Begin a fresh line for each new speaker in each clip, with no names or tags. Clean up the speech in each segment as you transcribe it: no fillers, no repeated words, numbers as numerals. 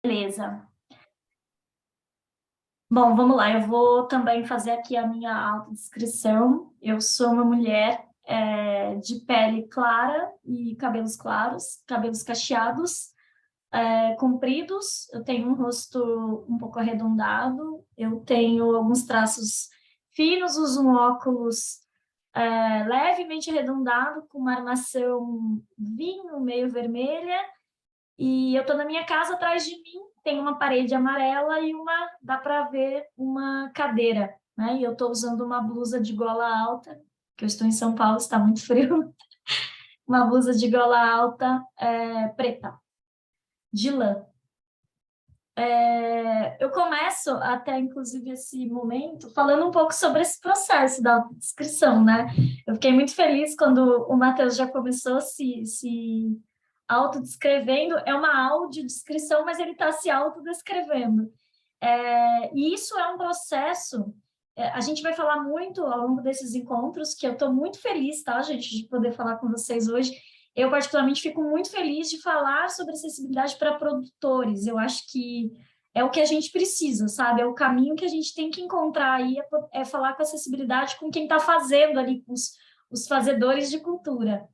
Beleza. Bom, vamos lá. Eu vou também fazer aqui a minha autodescrição. Eu sou uma mulher de pele clara e cabelos claros, cabelos cacheados, compridos. Eu tenho um rosto um pouco arredondado. Eu tenho alguns traços finos, uso um óculos levemente arredondado, com uma armação vinho meio vermelha. E eu estou na minha casa, atrás de mim tem uma parede amarela e dá para ver uma cadeira, né? E eu estou usando uma blusa de gola alta, que eu estou em São Paulo, está muito frio, uma blusa de gola alta preta, de lã. Eu começo até, inclusive, esse momento falando um pouco sobre esse processo da autodescrição, né? Eu fiquei muito feliz quando o Matheus já começou se autodescrevendo. É uma audiodescrição, mas ele está se autodescrevendo. E isso é um processo. A gente vai falar muito ao longo desses encontros, que eu estou muito feliz, tá, gente, de poder falar com vocês hoje. Eu, particularmente, fico muito feliz de falar sobre acessibilidade para produtores. Eu acho que é o que a gente precisa, sabe? É o caminho que a gente tem que encontrar aí, é falar com acessibilidade com quem está fazendo ali, com os fazedores de cultura.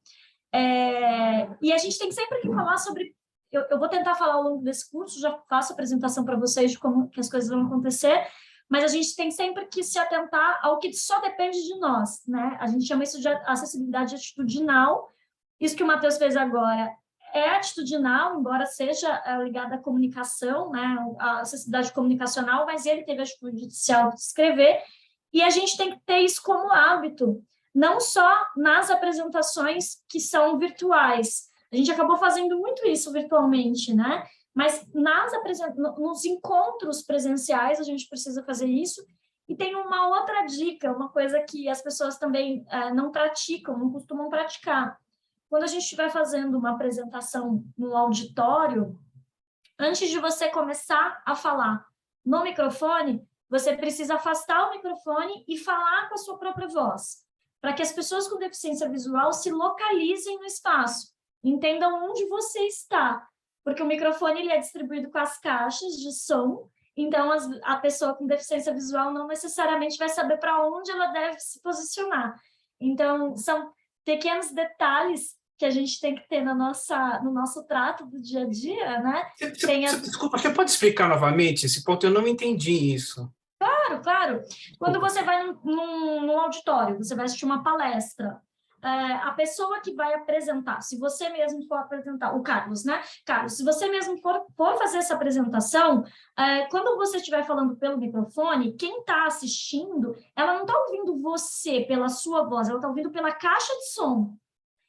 E a gente tem sempre que falar sobre... Eu vou tentar falar ao longo desse curso, já faço a apresentação para vocês de como que as coisas vão acontecer, mas a gente tem sempre que se atentar ao que só depende de nós, né? A gente chama isso de acessibilidade atitudinal. Isso que o Matheus fez agora é atitudinal, embora seja ligada à comunicação, né? A acessibilidade comunicacional, mas ele teve a atitude de se autodescrever, e a gente tem que ter isso como hábito, não só nas apresentações que são virtuais. A gente acabou fazendo muito isso virtualmente, né? Mas nos encontros presenciais a gente precisa fazer isso. E tem uma outra dica, uma coisa que as pessoas também não praticam, não costumam praticar. Quando a gente estiver fazendo uma apresentação no auditório, antes de você começar a falar no microfone, você precisa afastar o microfone e falar com a sua própria voz, para que as pessoas com deficiência visual se localizem no espaço, entendam onde você está, porque o microfone ele é distribuído com as caixas de som, então a pessoa com deficiência visual não necessariamente vai saber para onde ela deve se posicionar. Então, são pequenos detalhes que a gente tem que ter no nosso trato do dia a dia, né?
Desculpa, você pode explicar novamente esse ponto? Eu não entendi isso.
Claro, claro. Quando
Desculpa.
você vai num auditório, você vai assistir uma palestra, a pessoa que vai apresentar, se você mesmo for apresentar, o Carlos, né? Carlos, se você mesmo for fazer essa apresentação, quando você estiver falando pelo microfone, quem está assistindo, ela não está ouvindo você pela sua voz, ela está ouvindo pela caixa de som.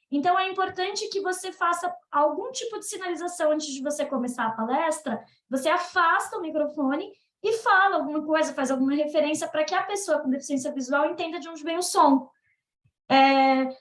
Então, é importante que você faça algum tipo de sinalização antes de você começar a palestra, você afasta o microfone e fala alguma coisa, faz alguma referência para que a pessoa com deficiência visual entenda de onde vem o som.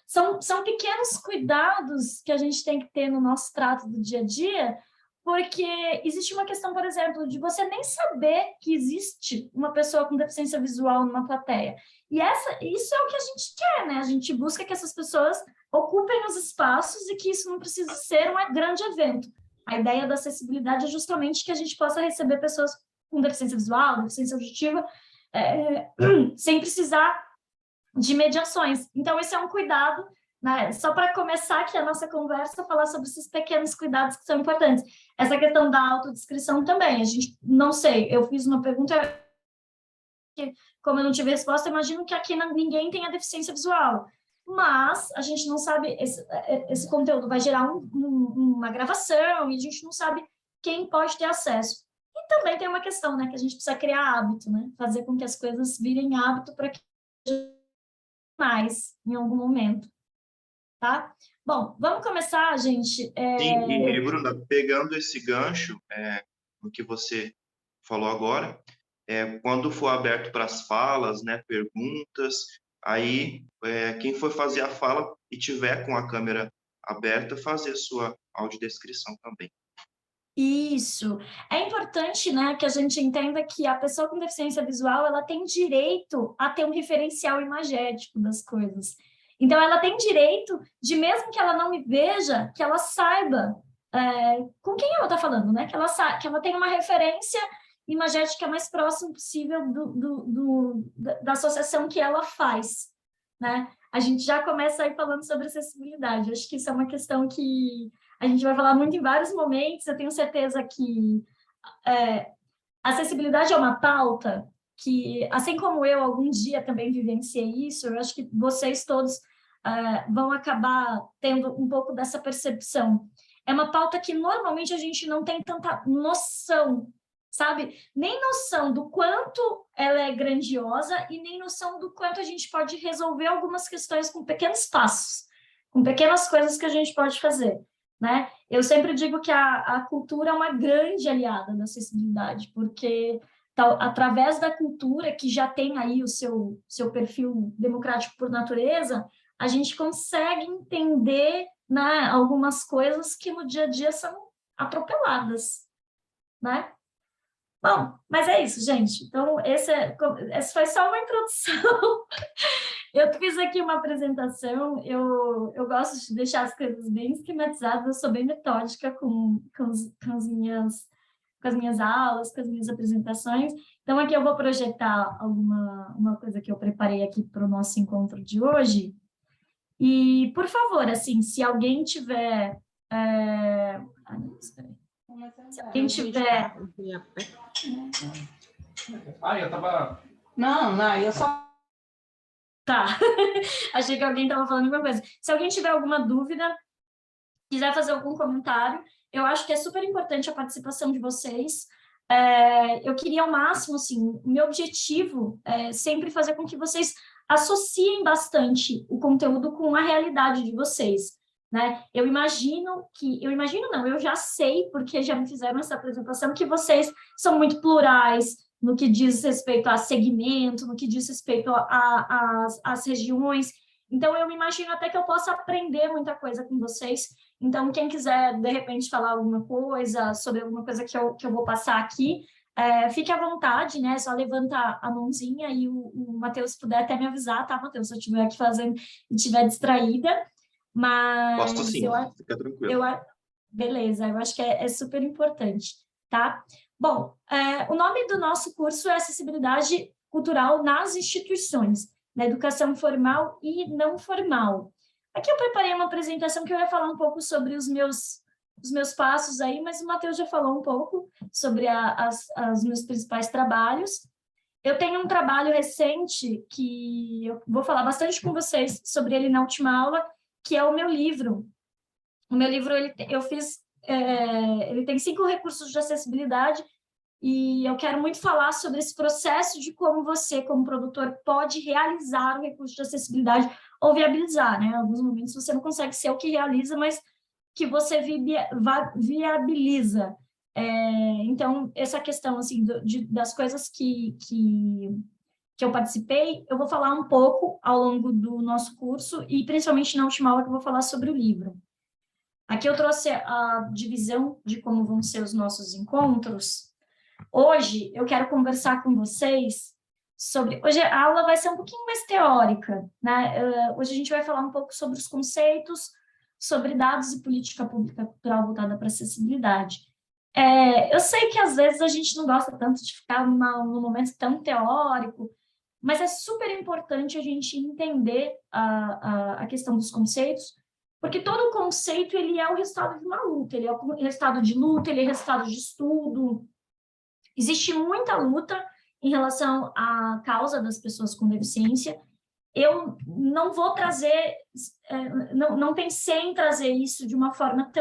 São pequenos cuidados que a gente tem que ter no nosso trato do dia a dia, porque existe uma questão, por exemplo, de você nem saber que existe uma pessoa com deficiência visual numa plateia. E isso é o que a gente quer, né? A gente busca que essas pessoas ocupem os espaços e que isso não precise ser um grande evento. A ideia da acessibilidade é justamente que a gente possa receber pessoas com deficiência visual, deficiência auditiva, sem precisar de mediações. Então, esse é um cuidado, né? Só para começar aqui a nossa conversa, falar sobre esses pequenos cuidados que são importantes. Essa questão da autodescrição também, a gente, não sei, eu fiz uma pergunta que, como eu não tive resposta, imagino que aqui ninguém tenha deficiência visual. Mas a gente não sabe, esse conteúdo vai gerar uma gravação e a gente não sabe quem pode ter acesso. E também tem uma questão, né, que a gente precisa criar hábito, né? Fazer com que as coisas virem hábito para que mais em algum momento, tá? Bom, vamos começar, gente.
Sim, e Bruna, pegando esse gancho, no que você falou agora, quando for aberto para as falas, né, perguntas, aí quem for fazer a fala e tiver com a câmera aberta, fazer sua audiodescrição também.
Isso. É importante, né, que a gente entenda que a pessoa com deficiência visual, ela tem direito a ter um referencial imagético das coisas. Então, ela tem direito de, mesmo que ela não me veja, que ela saiba com quem ela está falando, né? Que ela tem uma referência imagética mais próxima possível da associação que ela faz, né? A gente já começa aí falando sobre acessibilidade. Acho que isso é uma questão que a gente vai falar muito em vários momentos. Eu tenho certeza que acessibilidade é uma pauta que, assim como eu algum dia também vivenciei isso, eu acho que vocês todos vão acabar tendo um pouco dessa percepção. É uma pauta que normalmente a gente não tem tanta noção, sabe? Nem noção do quanto ela é grandiosa e nem noção do quanto a gente pode resolver algumas questões com pequenos passos, com pequenas coisas que a gente pode fazer, né? Eu sempre digo que a cultura é uma grande aliada da acessibilidade, porque através da cultura, que já tem aí o seu perfil democrático por natureza, a gente consegue entender, né, algumas coisas que no dia a dia são atropeladas, né? Bom, mas é isso, gente. Então, essa foi só uma introdução. Eu fiz aqui uma apresentação, eu gosto de deixar as coisas bem esquematizadas, eu sou bem metódica com as minhas aulas, com as minhas apresentações. Então, aqui eu vou projetar uma coisa que eu preparei aqui para o nosso encontro de hoje. E, por favor, assim, se alguém tiver... Se alguém tiver...
Eu tava...
Não, eu só...
Tá, achei que alguém estava falando alguma coisa. Se alguém tiver alguma dúvida, quiser fazer algum comentário, eu acho que é super importante a participação de vocês. Eu queria ao máximo, assim, o meu objetivo é sempre fazer com que vocês associem bastante o conteúdo com a realidade de vocês, né? Eu já sei, porque já me fizeram essa apresentação, que vocês são muito plurais, no que diz respeito a segmento, no que diz respeito às regiões. Então, eu imagino até que eu possa aprender muita coisa com vocês. Então, quem quiser, de repente, falar alguma coisa sobre alguma coisa que eu vou passar aqui, fique à vontade, né? Só levanta a mãozinha e o Matheus puder até me avisar, tá, Matheus? Se eu estiver aqui fazendo e estiver distraída. Mas...
Posso sim, fica tranquilo.
Beleza, eu acho que é super importante, tá? Bom, o nome do nosso curso é Acessibilidade Cultural nas Instituições, na educação formal e não formal. Aqui eu preparei uma apresentação que eu ia falar um pouco sobre os meus passos aí, mas o Matheus já falou um pouco sobre os meus principais trabalhos. Eu tenho um trabalho recente que eu vou falar bastante com vocês sobre ele na última aula, que é o meu livro. O meu livro, ele tem 5 recursos de acessibilidade e eu quero muito falar sobre esse processo de como você, como produtor, pode realizar o recurso de acessibilidade ou viabilizar, né? Em alguns momentos você não consegue ser o que realiza, mas que você viabiliza. Então, essa questão assim, das coisas que eu participei, eu vou falar um pouco ao longo do nosso curso e principalmente na última aula que eu vou falar sobre o livro. Aqui eu trouxe a divisão de como vão ser os nossos encontros. Hoje eu quero conversar com vocês sobre... Hoje a aula vai ser um pouquinho mais teórica, né? Hoje a gente vai falar um pouco sobre os conceitos, sobre dados e política pública cultural voltada para acessibilidade. Eu sei que às vezes a gente não gosta tanto de ficar num momento tão teórico, mas é super importante a gente entender a questão dos conceitos, porque todo conceito ele é o resultado de uma luta, ele é o resultado de luta, ele é o resultado de estudo. Existe muita luta em relação à causa das pessoas com deficiência. Eu não vou trazer, não pensei em trazer isso de uma forma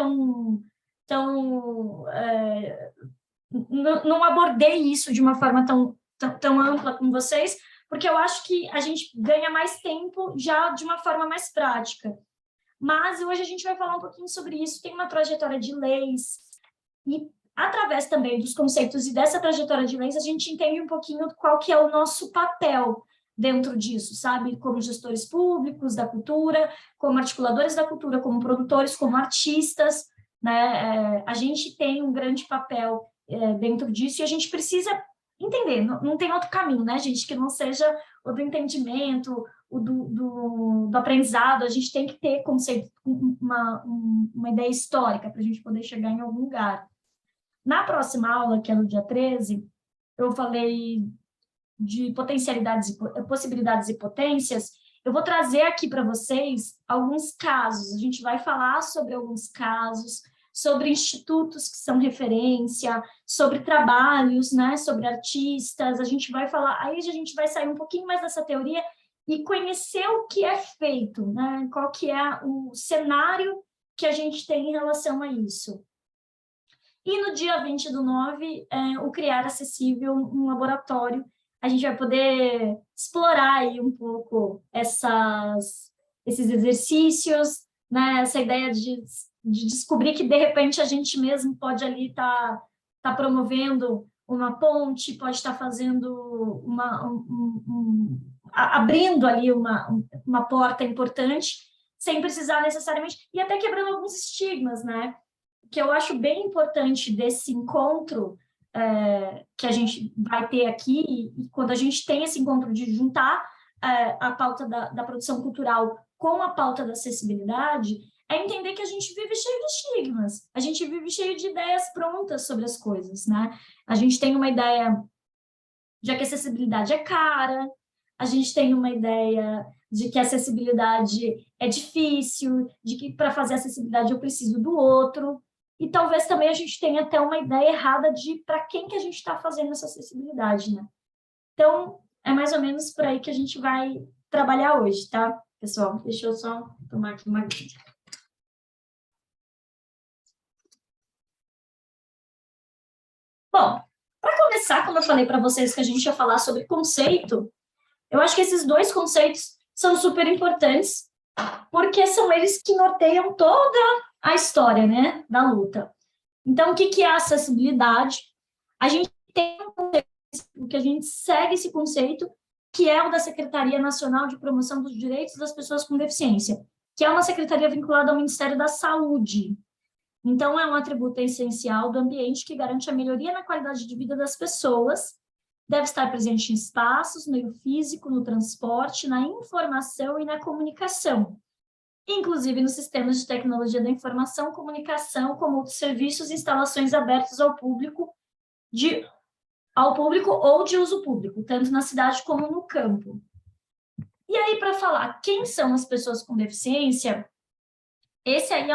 não abordei isso de uma forma tão ampla com vocês, porque eu acho que a gente ganha mais tempo já de uma forma mais prática. Mas hoje a gente vai falar um pouquinho sobre isso, tem uma trajetória de leis, e através também dos conceitos e dessa trajetória de leis, a gente entende um pouquinho qual que é o nosso papel dentro disso, sabe? Como gestores públicos da cultura, como articuladores da cultura, como produtores, como artistas, né? A gente tem um grande papel dentro disso e a gente precisa entender, não tem outro caminho, né, gente, que não seja o do entendimento, do aprendizado, a gente tem que ter conceito, uma ideia histórica para a gente poder chegar em algum lugar. Na próxima aula, que é no dia 13, eu falei de potencialidades, possibilidades e potências. Eu vou trazer aqui para vocês alguns casos. A gente vai falar sobre alguns casos, sobre institutos que são referência, sobre trabalhos, né, sobre artistas. A gente vai falar, aí a gente vai sair um pouquinho mais dessa teoria e conhecer o que é feito, né? Qual que é o cenário que a gente tem em relação a isso. E no dia 20/9, o Criar Acessível, um laboratório, a gente vai poder explorar aí um pouco esses exercícios, né? Essa ideia de descobrir que, de repente, a gente mesmo pode ali tá promovendo uma ponte, pode estar fazendo abrindo ali uma porta importante, sem precisar necessariamente, e até quebrando alguns estigmas, né? Que eu acho bem importante desse encontro que a gente vai ter aqui, e quando a gente tem esse encontro de juntar a pauta da produção cultural com a pauta da acessibilidade, é entender que a gente vive cheio de estigmas, a gente vive cheio de ideias prontas sobre as coisas, né? A gente tem uma ideia de que a acessibilidade é cara, a gente tem uma ideia de que a acessibilidade é difícil, de que para fazer acessibilidade eu preciso do outro, e talvez também a gente tenha até uma ideia errada de para quem que a gente está fazendo essa acessibilidade, né? Então, é mais ou menos por aí que a gente vai trabalhar hoje, tá, pessoal? Deixa eu só tomar aqui uma aguinha. Bom, para começar, como eu falei para vocês que a gente ia falar sobre conceito, eu acho que esses dois conceitos são super importantes, porque são eles que norteiam toda a história, né, da luta. Então, o que é a acessibilidade? A gente tem um conceito, que a gente segue esse conceito, que é o da Secretaria Nacional de Promoção dos Direitos das Pessoas com Deficiência, que é uma secretaria vinculada ao Ministério da Saúde. Então, é um atributo essencial do ambiente que garante a melhoria na qualidade de vida das pessoas, deve estar presente em espaços, no meio físico, no transporte, na informação e na comunicação, inclusive nos sistemas de tecnologia da informação, comunicação, como outros serviços e instalações abertos ao público ou de uso público, tanto na cidade como no campo. E aí, para falar quem são as pessoas com deficiência, esse aí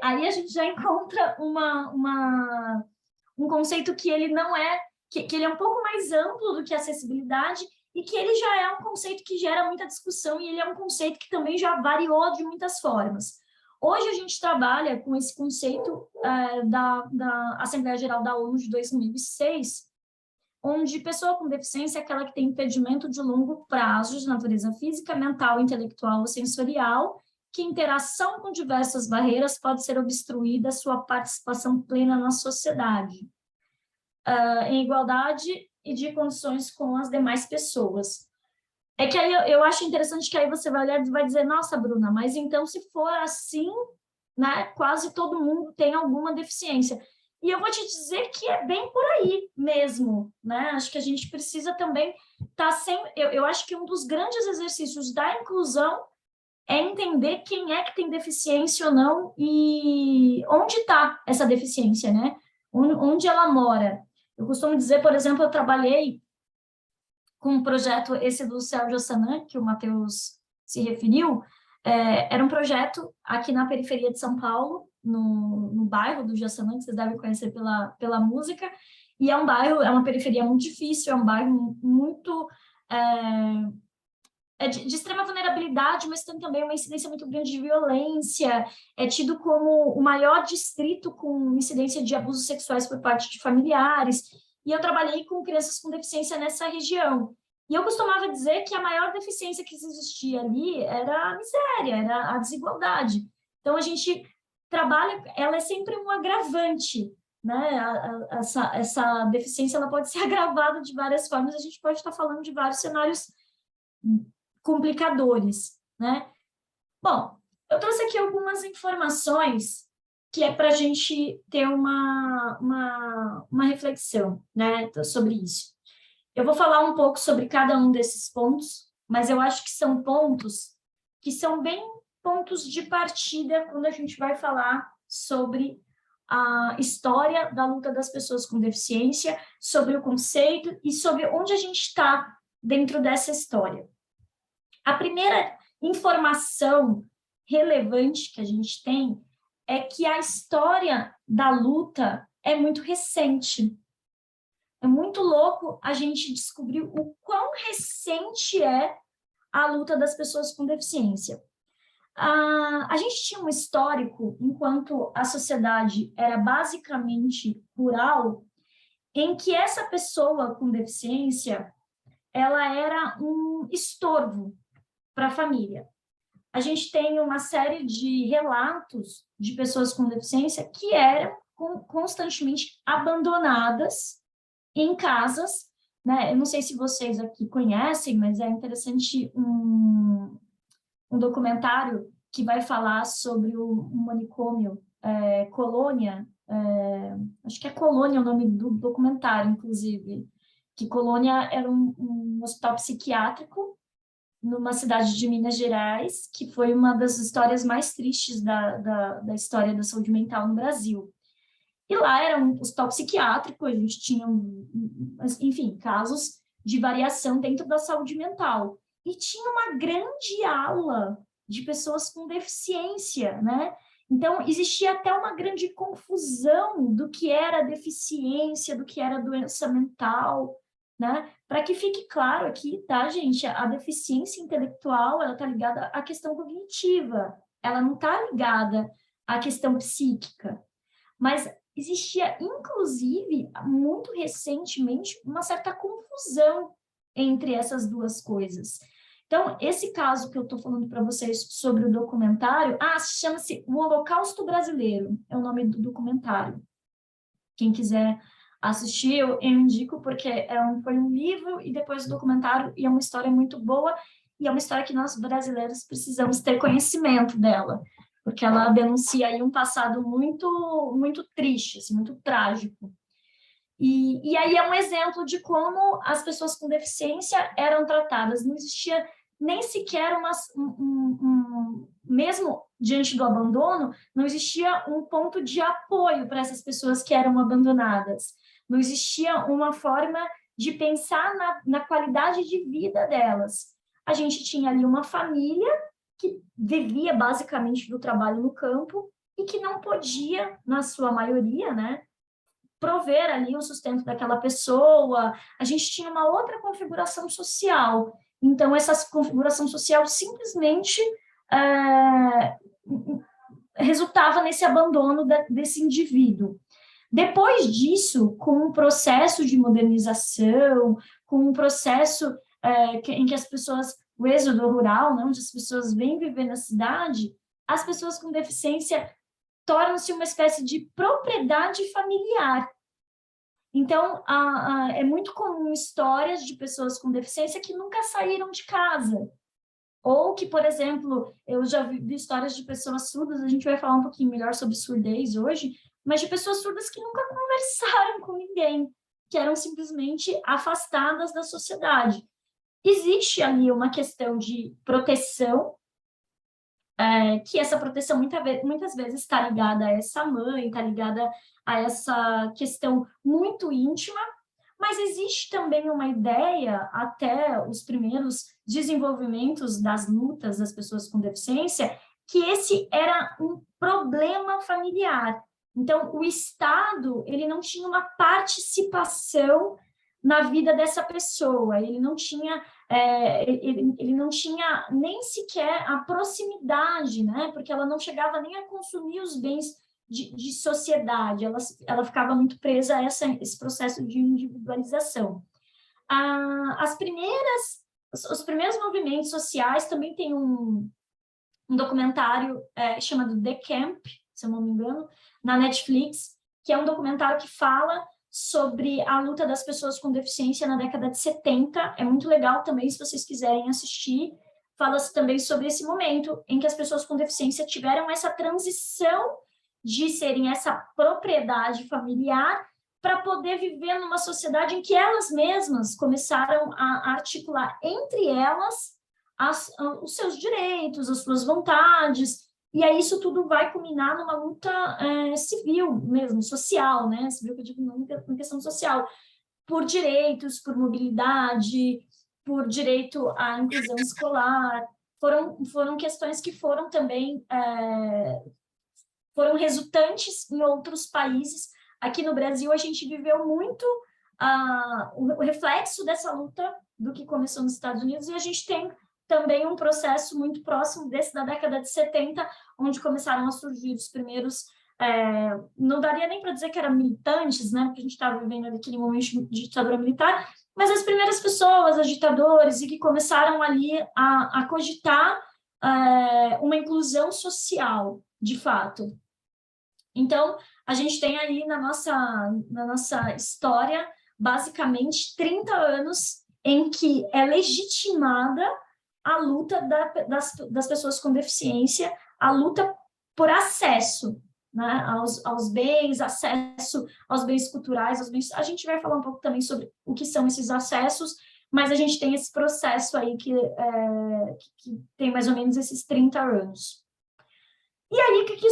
aí a gente já encontra um conceito que ele não é, que ele é um pouco mais amplo do que a acessibilidade, e que ele já é um conceito que gera muita discussão, e ele é um conceito que também já variou de muitas formas. Hoje a gente trabalha com esse conceito da Assembleia Geral da ONU de 2006, onde pessoa com deficiência é aquela que tem impedimento de longo prazo de natureza física, mental, intelectual ou sensorial, que interação com diversas barreiras pode ser obstruída sua participação plena na sociedade, em igualdade e de condições com as demais pessoas. É que aí eu acho interessante que aí você vai olhar e vai dizer, nossa, Bruna, mas então se for assim, né, quase todo mundo tem alguma deficiência. E eu vou te dizer que é bem por aí mesmo, né? Acho que a gente precisa também estar sempre... Eu acho que um dos grandes exercícios da inclusão é entender quem é que tem deficiência ou não e onde está essa deficiência, né? Onde ela mora. Eu costumo dizer, por exemplo, eu trabalhei com um projeto, esse do Céu de Ossanã, que o Matheus se referiu, era um projeto aqui na periferia de São Paulo, no bairro do Jaçanã, que vocês devem conhecer pela música, e é um bairro, é uma periferia muito difícil, é um bairro muito... de extrema vulnerabilidade, mas tem também uma incidência muito grande de violência, é tido como o maior distrito com incidência de abusos sexuais por parte de familiares, e eu trabalhei com crianças com deficiência nessa região. E eu costumava dizer que a maior deficiência que existia ali era a miséria, era a desigualdade. Então, a gente trabalha, ela é sempre um agravante, né? Essa deficiência ela pode ser agravada de várias formas, a gente pode estar falando de vários cenários complicadores, né? Bom, eu trouxe aqui algumas informações que é para a gente ter uma reflexão, né, sobre isso. Eu vou falar um pouco sobre cada um desses pontos, mas eu acho que são pontos que são bem pontos de partida quando a gente vai falar sobre a história da luta das pessoas com deficiência, sobre o conceito e sobre onde a gente está dentro dessa história. A primeira informação relevante que a gente tem é que a história da luta é muito recente. É muito louco a gente descobrir o quão recente é a luta das pessoas com deficiência. A gente tinha um histórico, enquanto a sociedade era basicamente rural, em que essa pessoa com deficiência, ela era um estorvo para a família. A gente tem uma série de relatos de pessoas com deficiência que eram constantemente abandonadas em casas, né? Eu não sei se vocês aqui conhecem, mas é interessante um documentário que vai falar sobre o manicômio Colônia, acho que é Colônia o nome do documentário, inclusive, que Colônia era um hospital psiquiátrico numa cidade de Minas Gerais, que foi uma das histórias mais tristes da história da saúde mental no Brasil. E lá era um hospital psiquiátrico, a gente tinha, enfim, casos de variação dentro da saúde mental. E tinha uma grande ala de pessoas com deficiência, né? Então, existia até uma grande confusão do que era deficiência, do que era doença mental, né? Para que fique claro aqui, tá, gente? A deficiência intelectual, ela está ligada à questão cognitiva, ela não está ligada à questão psíquica. Mas existia, inclusive, muito recentemente, uma certa confusão entre essas duas coisas. Então, esse caso que eu estou falando para vocês sobre o documentário, chama-se O Holocausto Brasileiro, é o nome do documentário. Quem quiser assistir, eu indico, porque foi um livro e depois o documentário, e é uma história muito boa, e é uma história que nós brasileiros precisamos ter conhecimento dela, porque ela denuncia aí um passado muito, muito triste, assim, muito trágico. E aí é um exemplo de como as pessoas com deficiência eram tratadas. Não existia nem sequer mesmo diante do abandono, não existia um ponto de apoio para essas pessoas que eram abandonadas. Não existia uma forma de pensar na qualidade de vida delas. A gente tinha ali uma família que vivia basicamente do trabalho no campo e que não podia, na sua maioria, né, prover ali o sustento daquela pessoa. A gente tinha uma outra configuração social. Então, essa configuração social simplesmente resultava nesse abandono desse indivíduo. Depois disso, com um processo de modernização, com um processo em que as pessoas, o êxodo rural, né, onde as pessoas vêm viver na cidade, as pessoas com deficiência tornam-se uma espécie de propriedade familiar. Então, é muito comum histórias de pessoas com deficiência que nunca saíram de casa. Ou que, por exemplo, eu já vi histórias de pessoas surdas, a gente vai falar um pouquinho melhor sobre surdez hoje, mas de pessoas surdas que nunca conversaram com ninguém, que eram simplesmente afastadas da sociedade. Existe ali uma questão de proteção, que essa proteção muitas vezes está ligada a essa mãe, está ligada a essa questão muito íntima, mas existe também uma ideia, até os primeiros desenvolvimentos das lutas das pessoas com deficiência, que esse era um problema familiar. Então, o Estado, ele não tinha uma participação na vida dessa pessoa, ele não tinha nem sequer a proximidade, né? Porque ela não chegava nem a consumir os bens de sociedade, ela ficava muito presa a esse processo de individualização. Os primeiros movimentos sociais também tem um documentário chamado The Camp, se eu não me engano, na Netflix, que é um documentário que fala sobre a luta das pessoas com deficiência na década de 70. É muito legal também, se vocês quiserem assistir. Fala-se também sobre esse momento em que as pessoas com deficiência tiveram essa transição de serem essa propriedade familiar para poder viver numa sociedade em que elas mesmas começaram a articular entre elas os seus direitos, as suas vontades, e aí isso tudo vai culminar numa luta civil mesmo, social, né? Civil que eu digo não em questão social, por direitos, por mobilidade, por direito à inclusão escolar. Foram questões que foram também foram resultantes em outros países. Aqui no Brasil, a gente viveu muito o reflexo dessa luta do que começou nos Estados Unidos, e a gente tem também um processo muito próximo desse da década de 70, onde começaram a surgir os primeiros, não daria nem para dizer que eram militantes, né, porque a gente estava vivendo aquele momento de ditadura militar, mas as primeiras pessoas, agitadores, e que começaram ali a cogitar uma inclusão social, de fato. Então, a gente tem aí na nossa história, basicamente, 30 anos em que é legitimada a luta das pessoas com deficiência, a luta por acesso, né, aos bens, acesso aos bens culturais, a gente vai falar um pouco também sobre o que são esses acessos, mas a gente tem esse processo aí que tem mais ou menos esses 30 anos. E aí, o que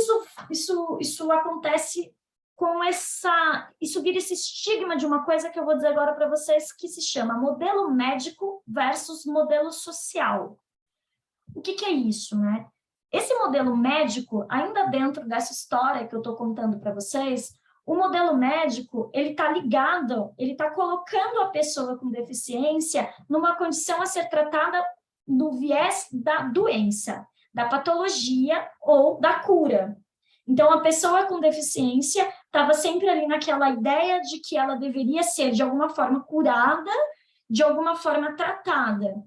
isso acontece com isso vira esse estigma de uma coisa que eu vou dizer agora para vocês, que se chama modelo médico versus modelo social. O que é isso, né? Esse modelo médico, ainda dentro dessa história que eu estou contando para vocês, o modelo médico, ele está ligado, ele está colocando a pessoa com deficiência numa condição a ser tratada no viés da doença, da patologia ou da cura. Então, a pessoa com deficiência estava sempre ali naquela ideia de que ela deveria ser, de alguma forma, curada, de alguma forma tratada.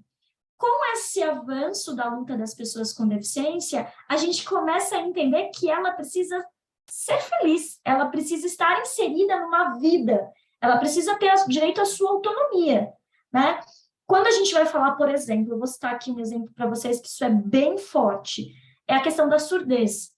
Com esse avanço da luta das pessoas com deficiência, a gente começa a entender que ela precisa ser feliz, ela precisa estar inserida numa vida, ela precisa ter direito à sua autonomia, né? Quando a gente vai falar, por exemplo, eu vou citar aqui um exemplo para vocês que isso é bem forte, é a questão da surdez.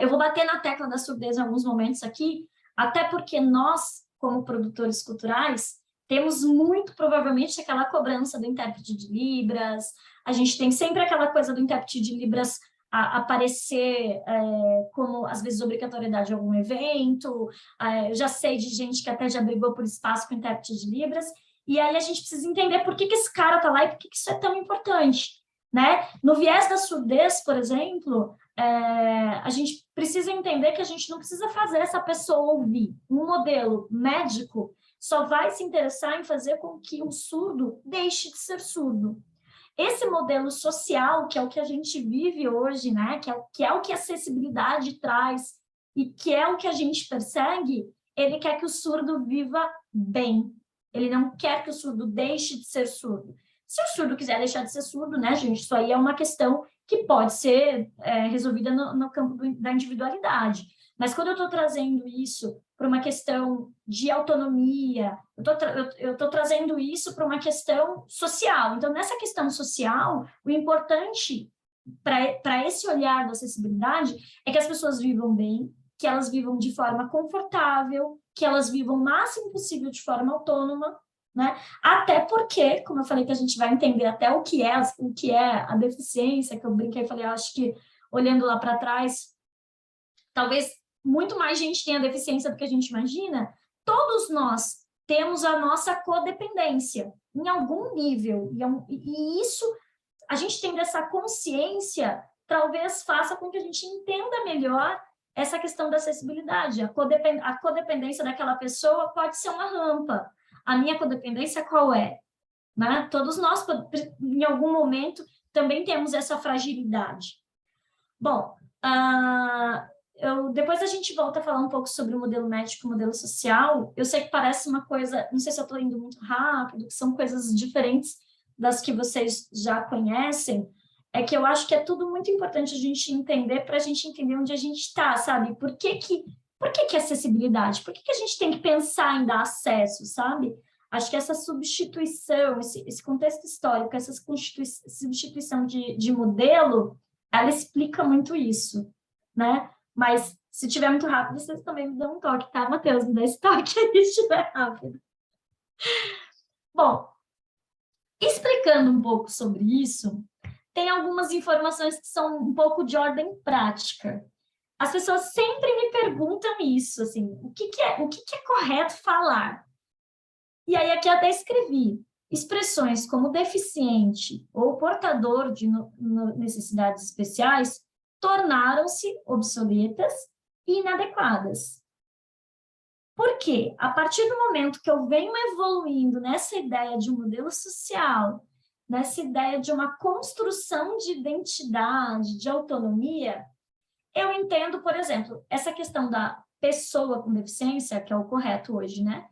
Eu vou bater na tecla da surdez em alguns momentos aqui, até porque nós, como produtores culturais, temos muito provavelmente aquela cobrança do intérprete de Libras, a gente tem sempre aquela coisa do intérprete de Libras aparecer como, às vezes, obrigatoriedade em algum evento, eu já sei de gente que até já brigou por espaço com intérprete de Libras, e aí a gente precisa entender por que esse cara está lá e por que isso é tão importante, né? No viés da surdez, por exemplo, a gente precisa entender que a gente não precisa fazer essa pessoa ouvir. Um modelo médico só vai se interessar em fazer com que o surdo deixe de ser surdo. Esse modelo social, que é o que a gente vive hoje, né, que é o que a acessibilidade traz e que é o que a gente persegue, ele quer que o surdo viva bem. Ele não quer que o surdo deixe de ser surdo. Se o surdo quiser deixar de ser surdo, né, gente, isso aí é uma questão que pode ser resolvida no campo da individualidade. Mas quando eu estou trazendo isso para uma questão de autonomia, eu estou trazendo isso para uma questão social. Então, nessa questão social, o importante para esse olhar da acessibilidade é que as pessoas vivam bem, que elas vivam de forma confortável, que elas vivam o máximo possível de forma autônoma, né? Até porque, como eu falei, que a gente vai entender até o que é a deficiência, que eu brinquei e falei, acho que olhando lá para trás, talvez muito mais gente tenha deficiência do que a gente imagina. Todos nós temos a nossa codependência em algum nível, e isso, a gente tendo essa consciência, talvez faça com que a gente entenda melhor essa questão da acessibilidade. A codependência daquela pessoa pode ser uma rampa. A minha codependência qual é? Né? Todos nós, em algum momento, também temos essa fragilidade. Bom, depois a gente volta a falar um pouco sobre o modelo médico e o modelo social. Eu sei que parece uma coisa, não sei se eu estou indo muito rápido, que são coisas diferentes das que vocês já conhecem, é que eu acho que é tudo muito importante a gente entender, para a gente entender onde a gente está, sabe? Por que acessibilidade? Por que a gente tem que pensar em dar acesso, sabe? Acho que essa substituição, esse contexto histórico, essa substituição de modelo, ela explica muito isso, né? Mas, se tiver muito rápido, vocês também me dão um toque, tá, Matheus? Me dá esse toque aí, se estiver rápido. Bom, Explicando um pouco sobre isso, tem algumas informações que são um pouco de ordem prática. As pessoas sempre me perguntam isso, assim, o que é correto falar? E aí aqui até escrevi, expressões como deficiente ou portador de necessidades especiais tornaram-se obsoletas e inadequadas. Por quê? A partir do momento que eu venho evoluindo nessa ideia de um modelo social, nessa ideia de uma construção de identidade, de autonomia, eu entendo, por exemplo, essa questão da pessoa com deficiência, que é o correto hoje, né?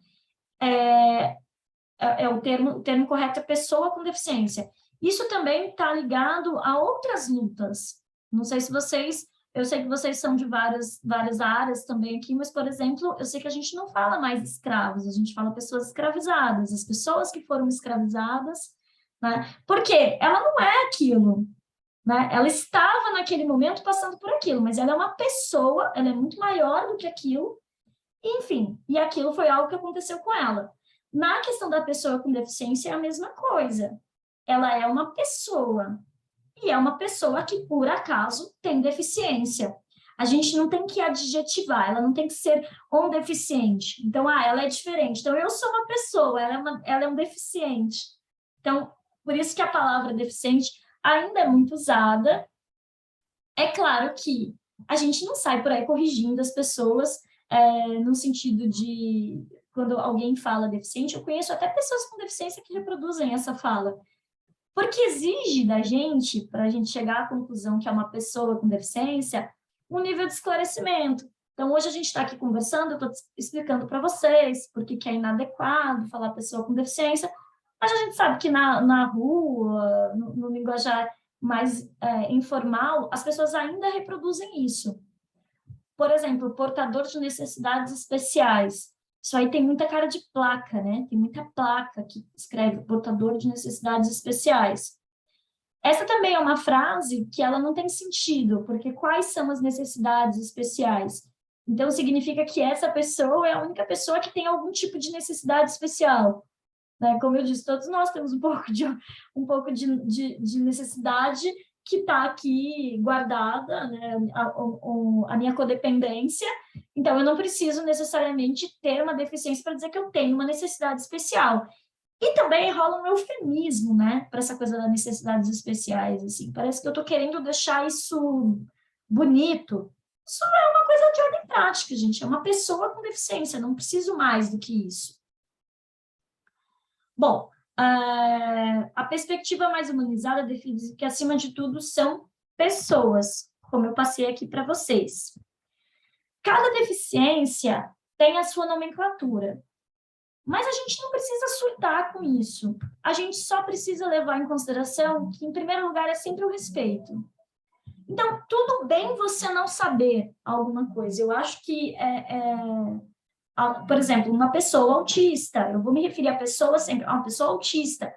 O termo correto é pessoa com deficiência. Isso também está ligado a outras lutas. Não sei se vocês, eu sei que vocês são de várias áreas também aqui, mas, por exemplo, eu sei que a gente não fala mais escravos, a gente fala pessoas escravizadas, as pessoas que foram escravizadas, né? Porque ela não é aquilo, né? Ela estava naquele momento passando por aquilo, mas ela é uma pessoa, ela é muito maior do que aquilo, enfim, e aquilo foi algo que aconteceu com ela. Na questão da pessoa com deficiência é a mesma coisa. Ela é uma pessoa, e é uma pessoa que, por acaso, tem deficiência. A gente não tem que adjetivar, ela não tem que ser um deficiente. Então, ela é diferente. Então, eu sou uma pessoa, ela é um deficiente. Então, por isso que a palavra deficiente ainda é muito usada. É claro que a gente não sai por aí corrigindo as pessoas no sentido de, quando alguém fala deficiente, eu conheço até pessoas com deficiência que reproduzem essa fala, porque exige da gente, para a gente chegar à conclusão que é uma pessoa com deficiência, um nível de esclarecimento. Então, hoje a gente está aqui conversando, eu estou explicando para vocês por que é inadequado falar pessoa com deficiência, mas a gente sabe que na rua, no linguajar mais informal, as pessoas ainda reproduzem isso. Por exemplo, portador de necessidades especiais. Isso aí tem muita cara de placa, né? Tem muita placa que escreve portador de necessidades especiais. Essa também é uma frase que ela não tem sentido, porque quais são as necessidades especiais? Então, significa que essa pessoa é a única pessoa que tem algum tipo de necessidade especial. Né? Como eu disse, todos nós temos um pouco de necessidade que está aqui guardada, né? A minha codependência. Então, eu não preciso necessariamente ter uma deficiência para dizer que eu tenho uma necessidade especial. E também rola um eufemismo, né, para essa coisa das necessidades especiais, assim. Parece que eu estou querendo deixar isso bonito. Isso não é uma coisa de ordem prática, gente. É uma pessoa com deficiência, não preciso mais do que isso. Bom, a perspectiva mais humanizada define que, acima de tudo, são pessoas, como eu passei aqui para vocês. Cada deficiência tem a sua nomenclatura, mas a gente não precisa surtar com isso. A gente só precisa levar em consideração que, em primeiro lugar, é sempre o respeito. Então, tudo bem você não saber alguma coisa. Eu acho que por exemplo, uma pessoa autista, eu vou me referir à pessoa sempre, a uma pessoa autista.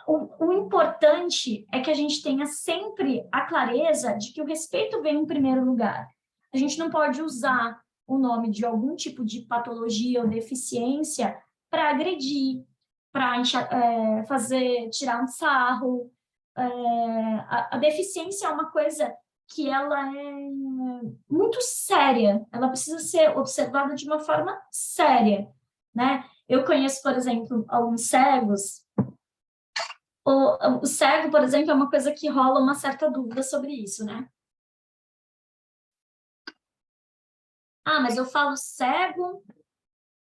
O importante é que a gente tenha sempre a clareza de que o respeito vem em primeiro lugar. A gente não pode usar o nome de algum tipo de patologia ou deficiência para agredir, para tirar um sarro. A deficiência é uma coisa que ela é muito séria, ela precisa ser observada de uma forma séria, né? Eu conheço, por exemplo, alguns cegos. O cego, por exemplo, é uma coisa que rola uma certa dúvida sobre isso, né? Mas eu falo cego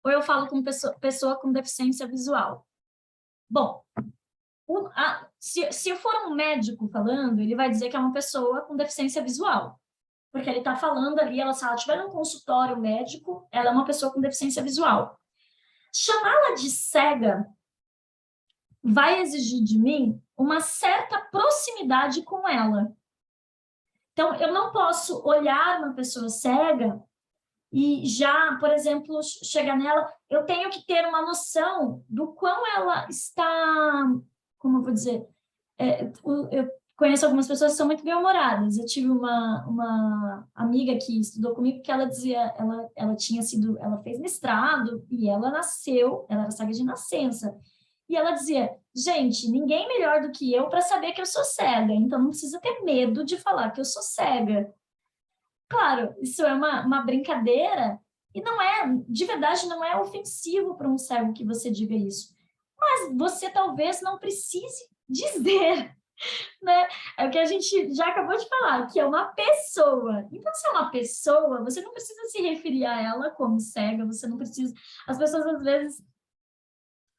ou eu falo com pessoa com deficiência visual? Bom, se for um médico falando, ele vai dizer que é uma pessoa com deficiência visual, porque ele está falando ali, se ela estiver num consultório médico, ela é uma pessoa com deficiência visual. Chamá-la de cega vai exigir de mim uma certa proximidade com ela. Então, eu não posso olhar uma pessoa cega e já, por exemplo, chegar nela, eu tenho que ter uma noção do quão ela está, como eu vou dizer, eu conheço algumas pessoas que são muito bem-humoradas. Eu tive uma amiga que estudou comigo que ela dizia, ela fez mestrado e ela era cega de nascença. E ela dizia, gente, ninguém melhor do que eu para saber que eu sou cega, então não precisa ter medo de falar que eu sou cega. Claro, isso é uma brincadeira, e não é, de verdade, não é ofensivo para um cego que você diga isso. Mas você talvez não precise dizer, né? É o que a gente já acabou de falar, que é uma pessoa. Então, se é uma pessoa, você não precisa se referir a ela como cega, você não precisa... As pessoas, às vezes,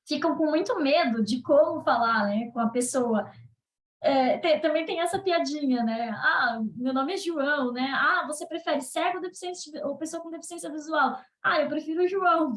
ficam com muito medo de como falar, né, com a pessoa. Também tem essa piadinha, né? Ah, meu nome é João, né? Ah, você prefere cego ou pessoa com deficiência visual? Ah, eu prefiro o João.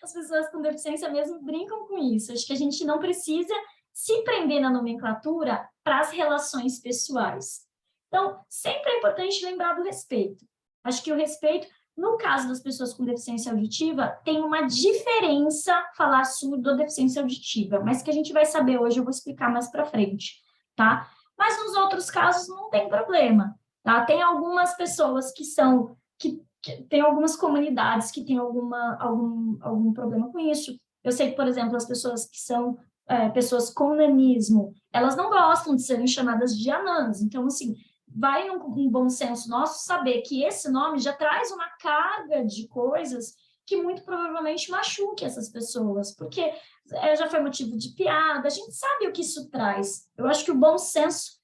As pessoas com deficiência mesmo brincam com isso. Acho que a gente não precisa se prender na nomenclatura para as relações pessoais. Então, sempre é importante lembrar do respeito. Acho que o respeito, no caso das pessoas com deficiência auditiva, tem uma diferença falar surdo ou deficiência auditiva, mas que a gente vai saber hoje, eu vou explicar mais para frente. Tá? Mas nos outros casos não tem problema, tá? Tem algumas pessoas que tem algumas comunidades que têm algum problema com isso. Eu sei que, por exemplo, as pessoas que são pessoas com nanismo, elas não gostam de serem chamadas de anãs. Então, assim, vai um bom senso nosso saber que esse nome já traz uma carga de coisas que muito provavelmente machuque essas pessoas, porque já foi motivo de piada, a gente sabe o que isso traz. Eu acho que o bom senso,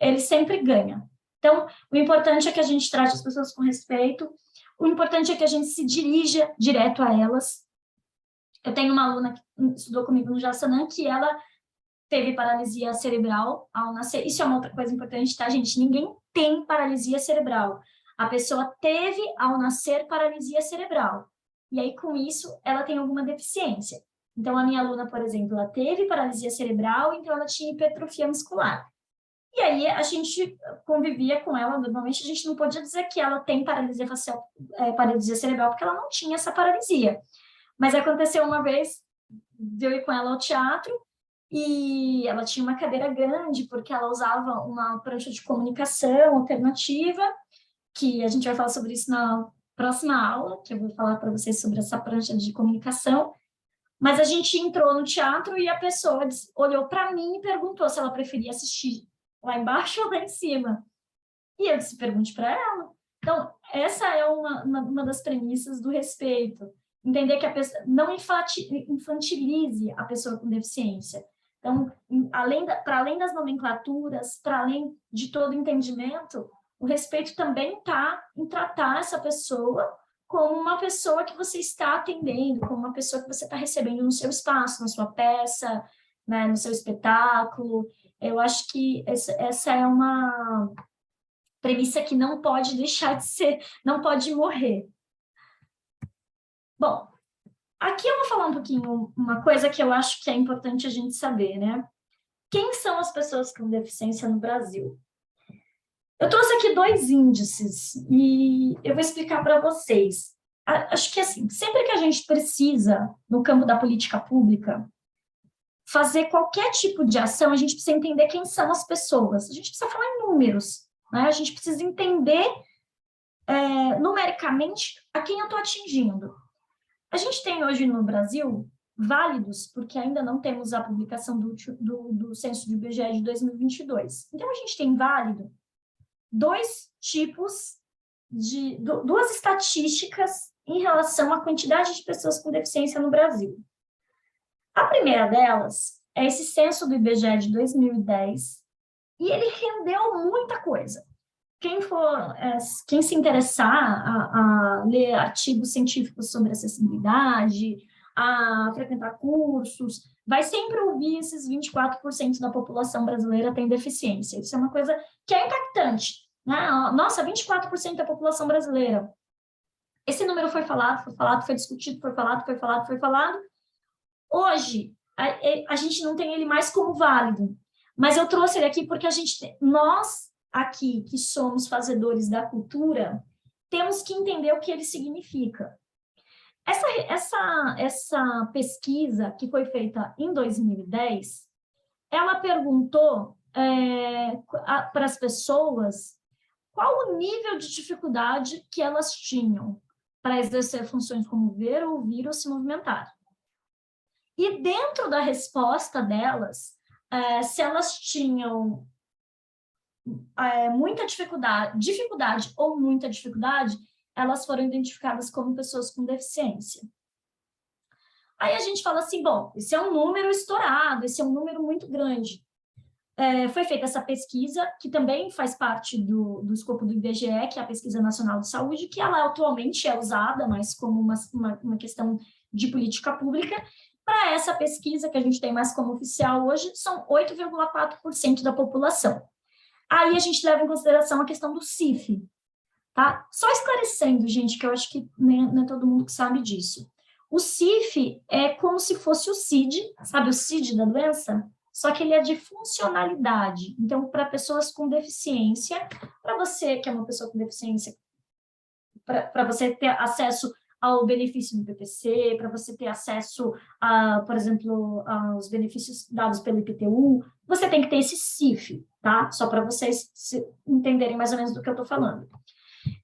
ele sempre ganha. Então, o importante é que a gente trate as pessoas com respeito, o importante é que a gente se dirija direto a elas. Eu tenho uma aluna que estudou comigo no Jaçanã, que ela teve paralisia cerebral ao nascer. Isso é uma outra coisa importante, tá, gente? Ninguém tem paralisia cerebral. A pessoa teve, ao nascer, paralisia cerebral. E aí, com isso, ela tem alguma deficiência. Então, a minha aluna, por exemplo, ela teve paralisia cerebral, então ela tinha hipertrofia muscular. E aí, a gente convivia com ela, normalmente a gente não podia dizer que ela tem paralisia facial, paralisia cerebral, porque ela não tinha essa paralisia. Mas aconteceu uma vez, eu ir com ela ao teatro, e ela tinha uma cadeira grande, porque ela usava uma prancha de comunicação alternativa, que a gente vai falar sobre isso na próxima aula, que eu vou falar para vocês sobre essa prancha de comunicação. Mas a gente entrou no teatro e a pessoa olhou para mim e perguntou se ela preferia assistir lá embaixo ou lá em cima. E eu disse, pergunte para ela. Então, essa é uma das premissas do respeito. Entender que a pessoa não infantilize a pessoa com deficiência. Então, para além das nomenclaturas, para além de todo entendimento, o respeito também está em tratar essa pessoa como uma pessoa que você está atendendo, como uma pessoa que você está recebendo no seu espaço, na sua peça, né, no seu espetáculo. Eu acho que essa é uma premissa que não pode deixar de ser, não pode morrer. Bom, aqui eu vou falar um pouquinho, uma coisa que eu acho que é importante a gente saber, né? Quem são as pessoas com deficiência no Brasil? Eu trouxe aqui 2 índices e eu vou explicar para vocês. Acho que, assim, sempre que a gente precisa, no campo da política pública, fazer qualquer tipo de ação, a gente precisa entender quem são as pessoas. A gente precisa falar em números, né? A gente precisa entender numericamente a quem eu estou atingindo. A gente tem hoje no Brasil válidos, porque ainda não temos a publicação do censo do IBGE de 2022. Então, a gente tem válido 2 tipos de... 2 estatísticas em relação à quantidade de pessoas com deficiência no Brasil. A primeira delas é esse censo do IBGE de 2010, e ele rendeu muita coisa. Quem se interessar a ler artigos científicos sobre acessibilidade, a frequentar cursos, vai sempre ouvir esses 24% da população brasileira tem deficiência. Isso é uma coisa que é impactante, né? Nossa, 24% da população brasileira. Esse número foi falado, foi discutido, foi falado. Hoje, a gente não tem ele mais como válido, mas eu trouxe ele aqui porque nós aqui, que somos fazedores da cultura, temos que entender o que ele significa. Essa pesquisa, que foi feita em 2010, ela perguntou para as pessoas qual o nível de dificuldade que elas tinham para exercer funções como ver, ouvir ou se movimentar. E dentro da resposta delas, se elas tinham muita dificuldade ou muita dificuldade, elas foram identificadas como pessoas com deficiência. Aí a gente fala assim, bom, esse é um número estourado, esse é um número muito grande. Foi feita essa pesquisa, que também faz parte do escopo do IBGE, que é a Pesquisa Nacional de Saúde, que ela atualmente é usada mais como uma questão de política pública. Para essa pesquisa, que a gente tem mais como oficial hoje, são 8,4% da população. Aí a gente leva em consideração a questão do CIF, tá? Só esclarecendo, gente, que eu acho que não é todo mundo que sabe disso. O CIF é como se fosse o CID, sabe o CID da doença? Só que ele é de funcionalidade. Então, para pessoas com deficiência, para você que é uma pessoa com deficiência, para você ter acesso ao benefício do BPC, para você ter acesso, por exemplo, aos benefícios dados pelo IPTU, você tem que ter esse CIF, tá? Só para vocês entenderem mais ou menos do que eu estou falando.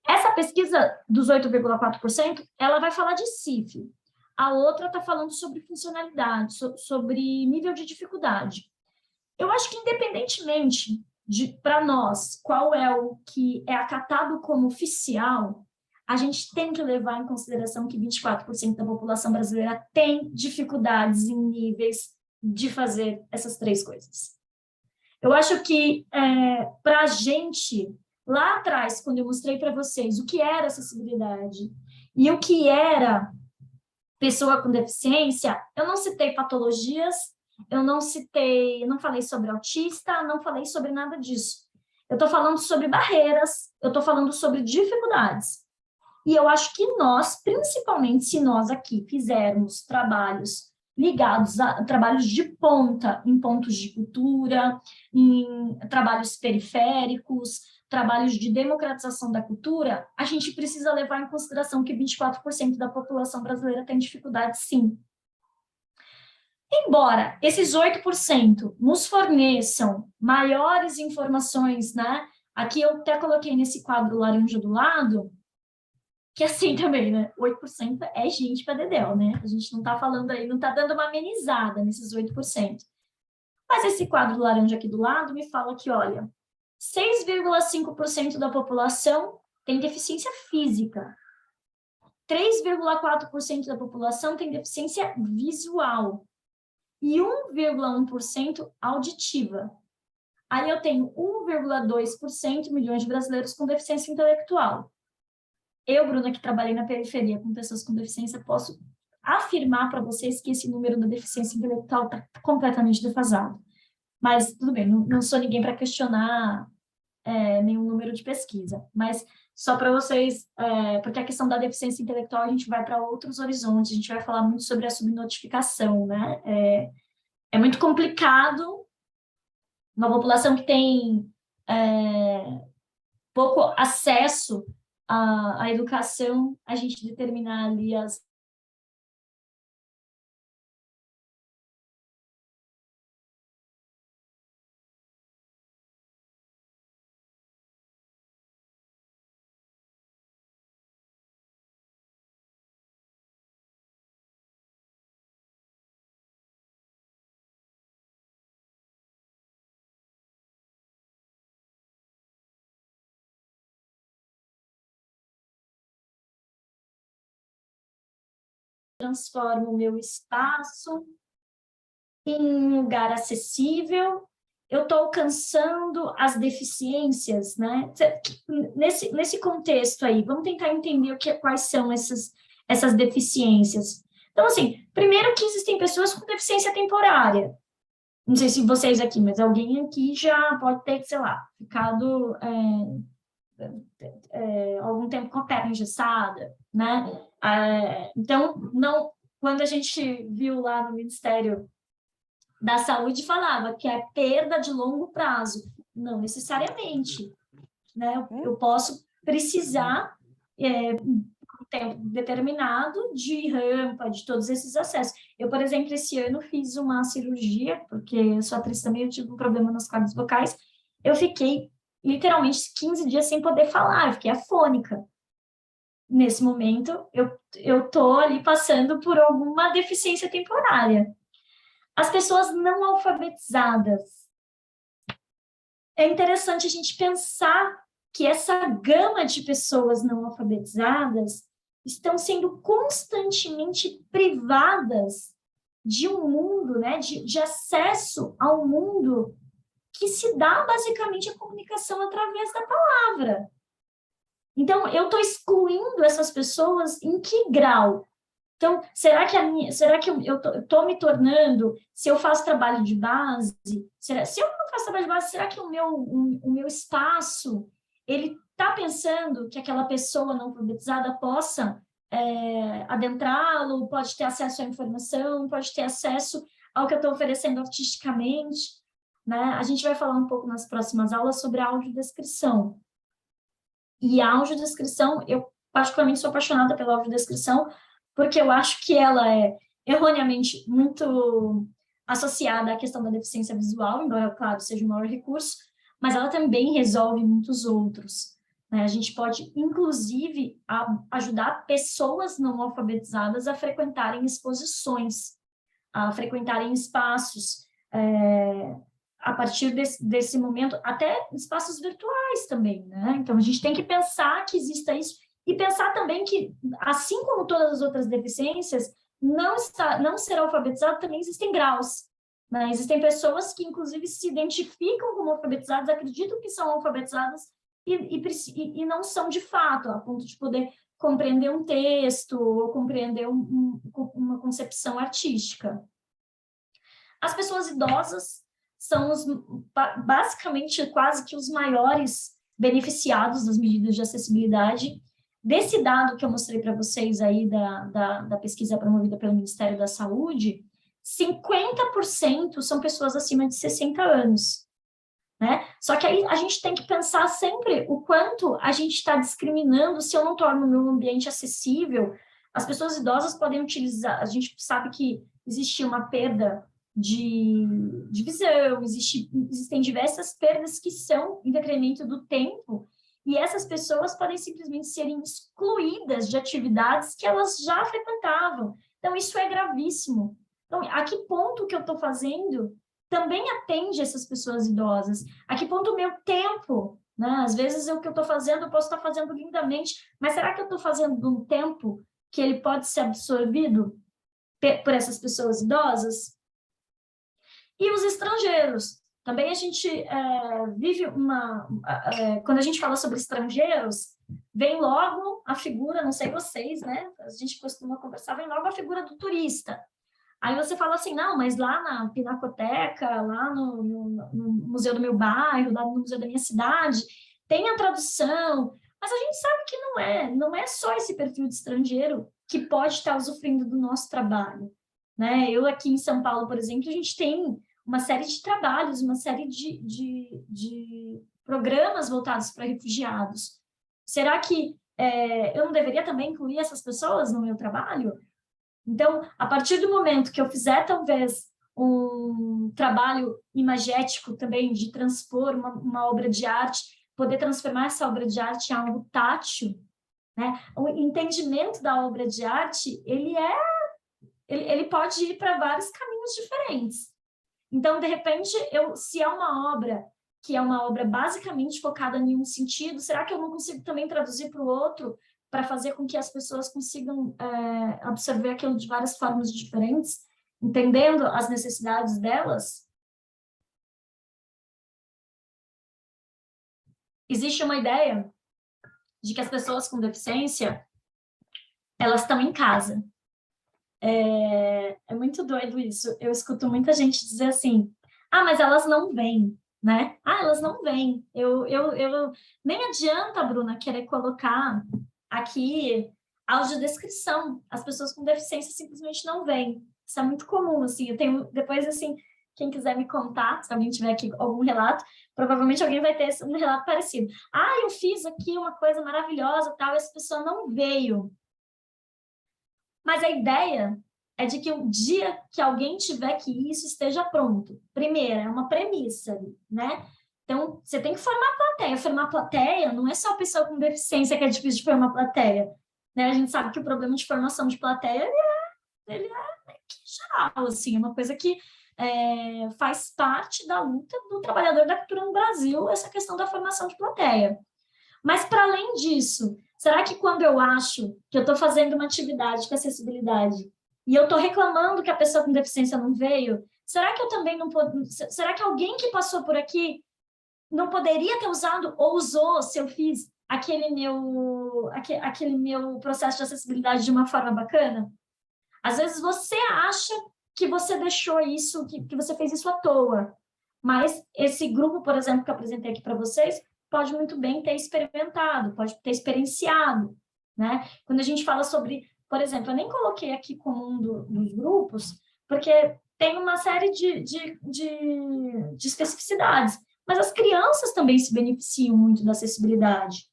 Essa pesquisa dos 8,4%, ela vai falar de CIF. A outra está falando sobre funcionalidade, sobre nível de dificuldade. Eu acho que, independentemente para nós, qual é o que é acatado como oficial, a gente tem que levar em consideração que 24% da população brasileira tem dificuldades em níveis de fazer essas três coisas. Eu acho que, para a gente, lá atrás, quando eu mostrei para vocês o que era acessibilidade e o que era pessoa com deficiência, eu não citei patologias, eu não falei sobre autista, não falei sobre nada disso. Eu estou falando sobre barreiras, eu estou falando sobre dificuldades. E eu acho que nós, principalmente se nós aqui fizermos trabalhos ligados a trabalhos de ponta, em pontos de cultura, em trabalhos periféricos, trabalhos de democratização da cultura, a gente precisa levar em consideração que 24% da população brasileira tem dificuldade, sim. Embora esses 8% nos forneçam maiores informações, né? Aqui eu até coloquei nesse quadro laranja do lado, que assim também, né? 8% é gente para dedéu, né? A gente não está falando aí, não está dando uma amenizada nesses 8%. Mas esse quadro laranja aqui do lado me fala que, olha, 6,5% da população tem deficiência física. 3,4% da população tem deficiência visual. E 1,1% auditiva. Aí eu tenho 1,2% milhões de brasileiros com deficiência intelectual. Eu, Bruna, que trabalhei na periferia com pessoas com deficiência, posso afirmar para vocês que esse número da deficiência intelectual está completamente defasado. Mas, tudo bem, não sou ninguém para questionar nenhum número de pesquisa. Mas, só para vocês, porque a questão da deficiência intelectual, a gente vai para outros horizontes, a gente vai falar muito sobre a subnotificação, né? É muito complicado uma população que tem pouco acesso à educação, a gente determinar ali as transformo o meu espaço em um lugar acessível, eu estou alcançando as deficiências, né? Nesse contexto aí, vamos tentar entender quais são essas deficiências. Então, assim, primeiro que existem pessoas com deficiência temporária. Não sei se vocês aqui, mas alguém aqui já pode ter, sei lá, ficado algum tempo com a perna engessada, né? Então, quando a gente viu lá no Ministério da Saúde, falava que é perda de longo prazo. Não necessariamente, né? Eu posso precisar, um tempo determinado, de rampa, de todos esses acessos. Eu, por exemplo, esse ano fiz uma cirurgia, porque eu sou atriz também, eu tive um problema nas cordas vocais, eu fiquei literalmente 15 dias sem poder falar, eu fiquei afônica. Nesse momento, eu tô ali passando por alguma deficiência temporária. As pessoas não alfabetizadas. É interessante a gente pensar que essa gama de pessoas não alfabetizadas estão sendo constantemente privadas de um mundo, né, de acesso ao mundo que se dá basicamente a comunicação através da palavra. Então, eu estou excluindo essas pessoas em que grau? Então, será que eu estou me tornando, se eu faço trabalho de base, se eu não faço trabalho de base, será que o meu espaço, ele está pensando que aquela pessoa não alfabetizada possa adentrá-lo, pode ter acesso à informação, pode ter acesso ao que eu estou oferecendo artisticamente, né? A gente vai falar um pouco nas próximas aulas sobre a audiodescrição. E a audiodescrição, eu particularmente sou apaixonada pela audiodescrição, porque eu acho que ela é erroneamente muito associada à questão da deficiência visual, embora, claro, seja o maior recurso, mas ela também resolve muitos outros, né? A gente pode, inclusive, ajudar pessoas não alfabetizadas a frequentarem exposições, a frequentarem espaços, a partir desse momento, até espaços virtuais também, né? Então, a gente tem que pensar que exista isso e pensar também que, assim como todas as outras deficiências, não ser alfabetizado também existem graus, né? Existem pessoas que, inclusive, se identificam como alfabetizadas, acreditam que são alfabetizadas e não são de fato, a ponto de poder compreender um texto ou compreender uma concepção artística. As pessoas idosas são basicamente quase que os maiores beneficiados das medidas de acessibilidade. Desse dado que eu mostrei para vocês aí da pesquisa promovida pelo Ministério da Saúde, 50% são pessoas acima de 60 anos, né? Só que aí a gente tem que pensar sempre o quanto a gente está discriminando se eu não torno o meu ambiente acessível. As pessoas idosas podem utilizar, a gente sabe que existe uma perda de visão, existem diversas perdas que são em decremento do tempo, e essas pessoas podem simplesmente serem excluídas de atividades que elas já frequentavam. Então, isso é gravíssimo. Então, a que ponto que eu estou fazendo também atende essas pessoas idosas? A que ponto o meu tempo, né? Às vezes, o que eu estou fazendo, eu posso estar fazendo lindamente, mas será que eu estou fazendo num tempo que ele pode ser absorvido por essas pessoas idosas? E os estrangeiros. Também a gente vive quando a gente fala sobre estrangeiros, vem logo a figura, não sei vocês, né? A gente costuma conversar, vem logo a figura do turista. Aí você fala assim, não, mas lá na Pinacoteca, lá no museu do meu bairro, lá no museu da minha cidade, tem a tradução, mas a gente sabe que não é só esse perfil de estrangeiro que pode estar usufruindo do nosso trabalho, né? Eu aqui em São Paulo, por exemplo, a gente tem uma série de trabalhos, uma série de programas voltados para refugiados. Será que eu não deveria também incluir essas pessoas no meu trabalho? Então, a partir do momento que eu fizer, talvez, um trabalho imagético também, de transpor uma obra de arte, poder transformar essa obra de arte em algo tátil, né? O entendimento da obra de arte, ele pode ir para vários caminhos diferentes. Então, de repente, se é uma obra que é uma obra basicamente focada em um sentido, será que eu não consigo também traduzir para o outro, para fazer com que as pessoas consigam absorver aquilo de várias formas diferentes, entendendo as necessidades delas? Existe uma ideia de que as pessoas com deficiência, elas estão em casa. É muito doido isso. Eu escuto muita gente dizer assim, mas elas não vêm, né? Elas não vêm. Nem adianta, Bruna, querer colocar aqui audiodescrição. As pessoas com deficiência simplesmente não vêm. Isso é muito comum, assim. Eu tenho, depois, assim, quem quiser me contar, se alguém tiver aqui algum relato, provavelmente alguém vai ter um relato parecido. Eu fiz aqui uma coisa maravilhosa, tal, e essa pessoa não veio. Mas a ideia é de que o dia que alguém tiver que ir, isso esteja pronto. Primeiro, é uma premissa, né? Então, você tem que formar a plateia. Formar a plateia não é só a pessoa com deficiência que é difícil de formar plateia, né? A gente sabe que o problema de formação de plateia, ele é geral, assim, é uma coisa que faz parte da luta do trabalhador da cultura no Brasil, essa questão da formação de plateia. Mas, para além disso, será que quando eu acho que eu estou fazendo uma atividade com acessibilidade e eu estou reclamando que a pessoa com deficiência não veio, será que eu também não será que alguém que passou por aqui não poderia ter usado ou usou, se eu fiz aquele meu processo de acessibilidade de uma forma bacana? Às vezes você acha que você deixou isso, que você fez isso à toa, mas esse grupo, por exemplo, que eu apresentei aqui para vocês, pode muito bem ter experimentado, pode ter experienciado, né? Quando a gente fala sobre, por exemplo, eu nem coloquei aqui como um dos grupos, porque tem uma série de especificidades, mas as crianças também se beneficiam muito da acessibilidade,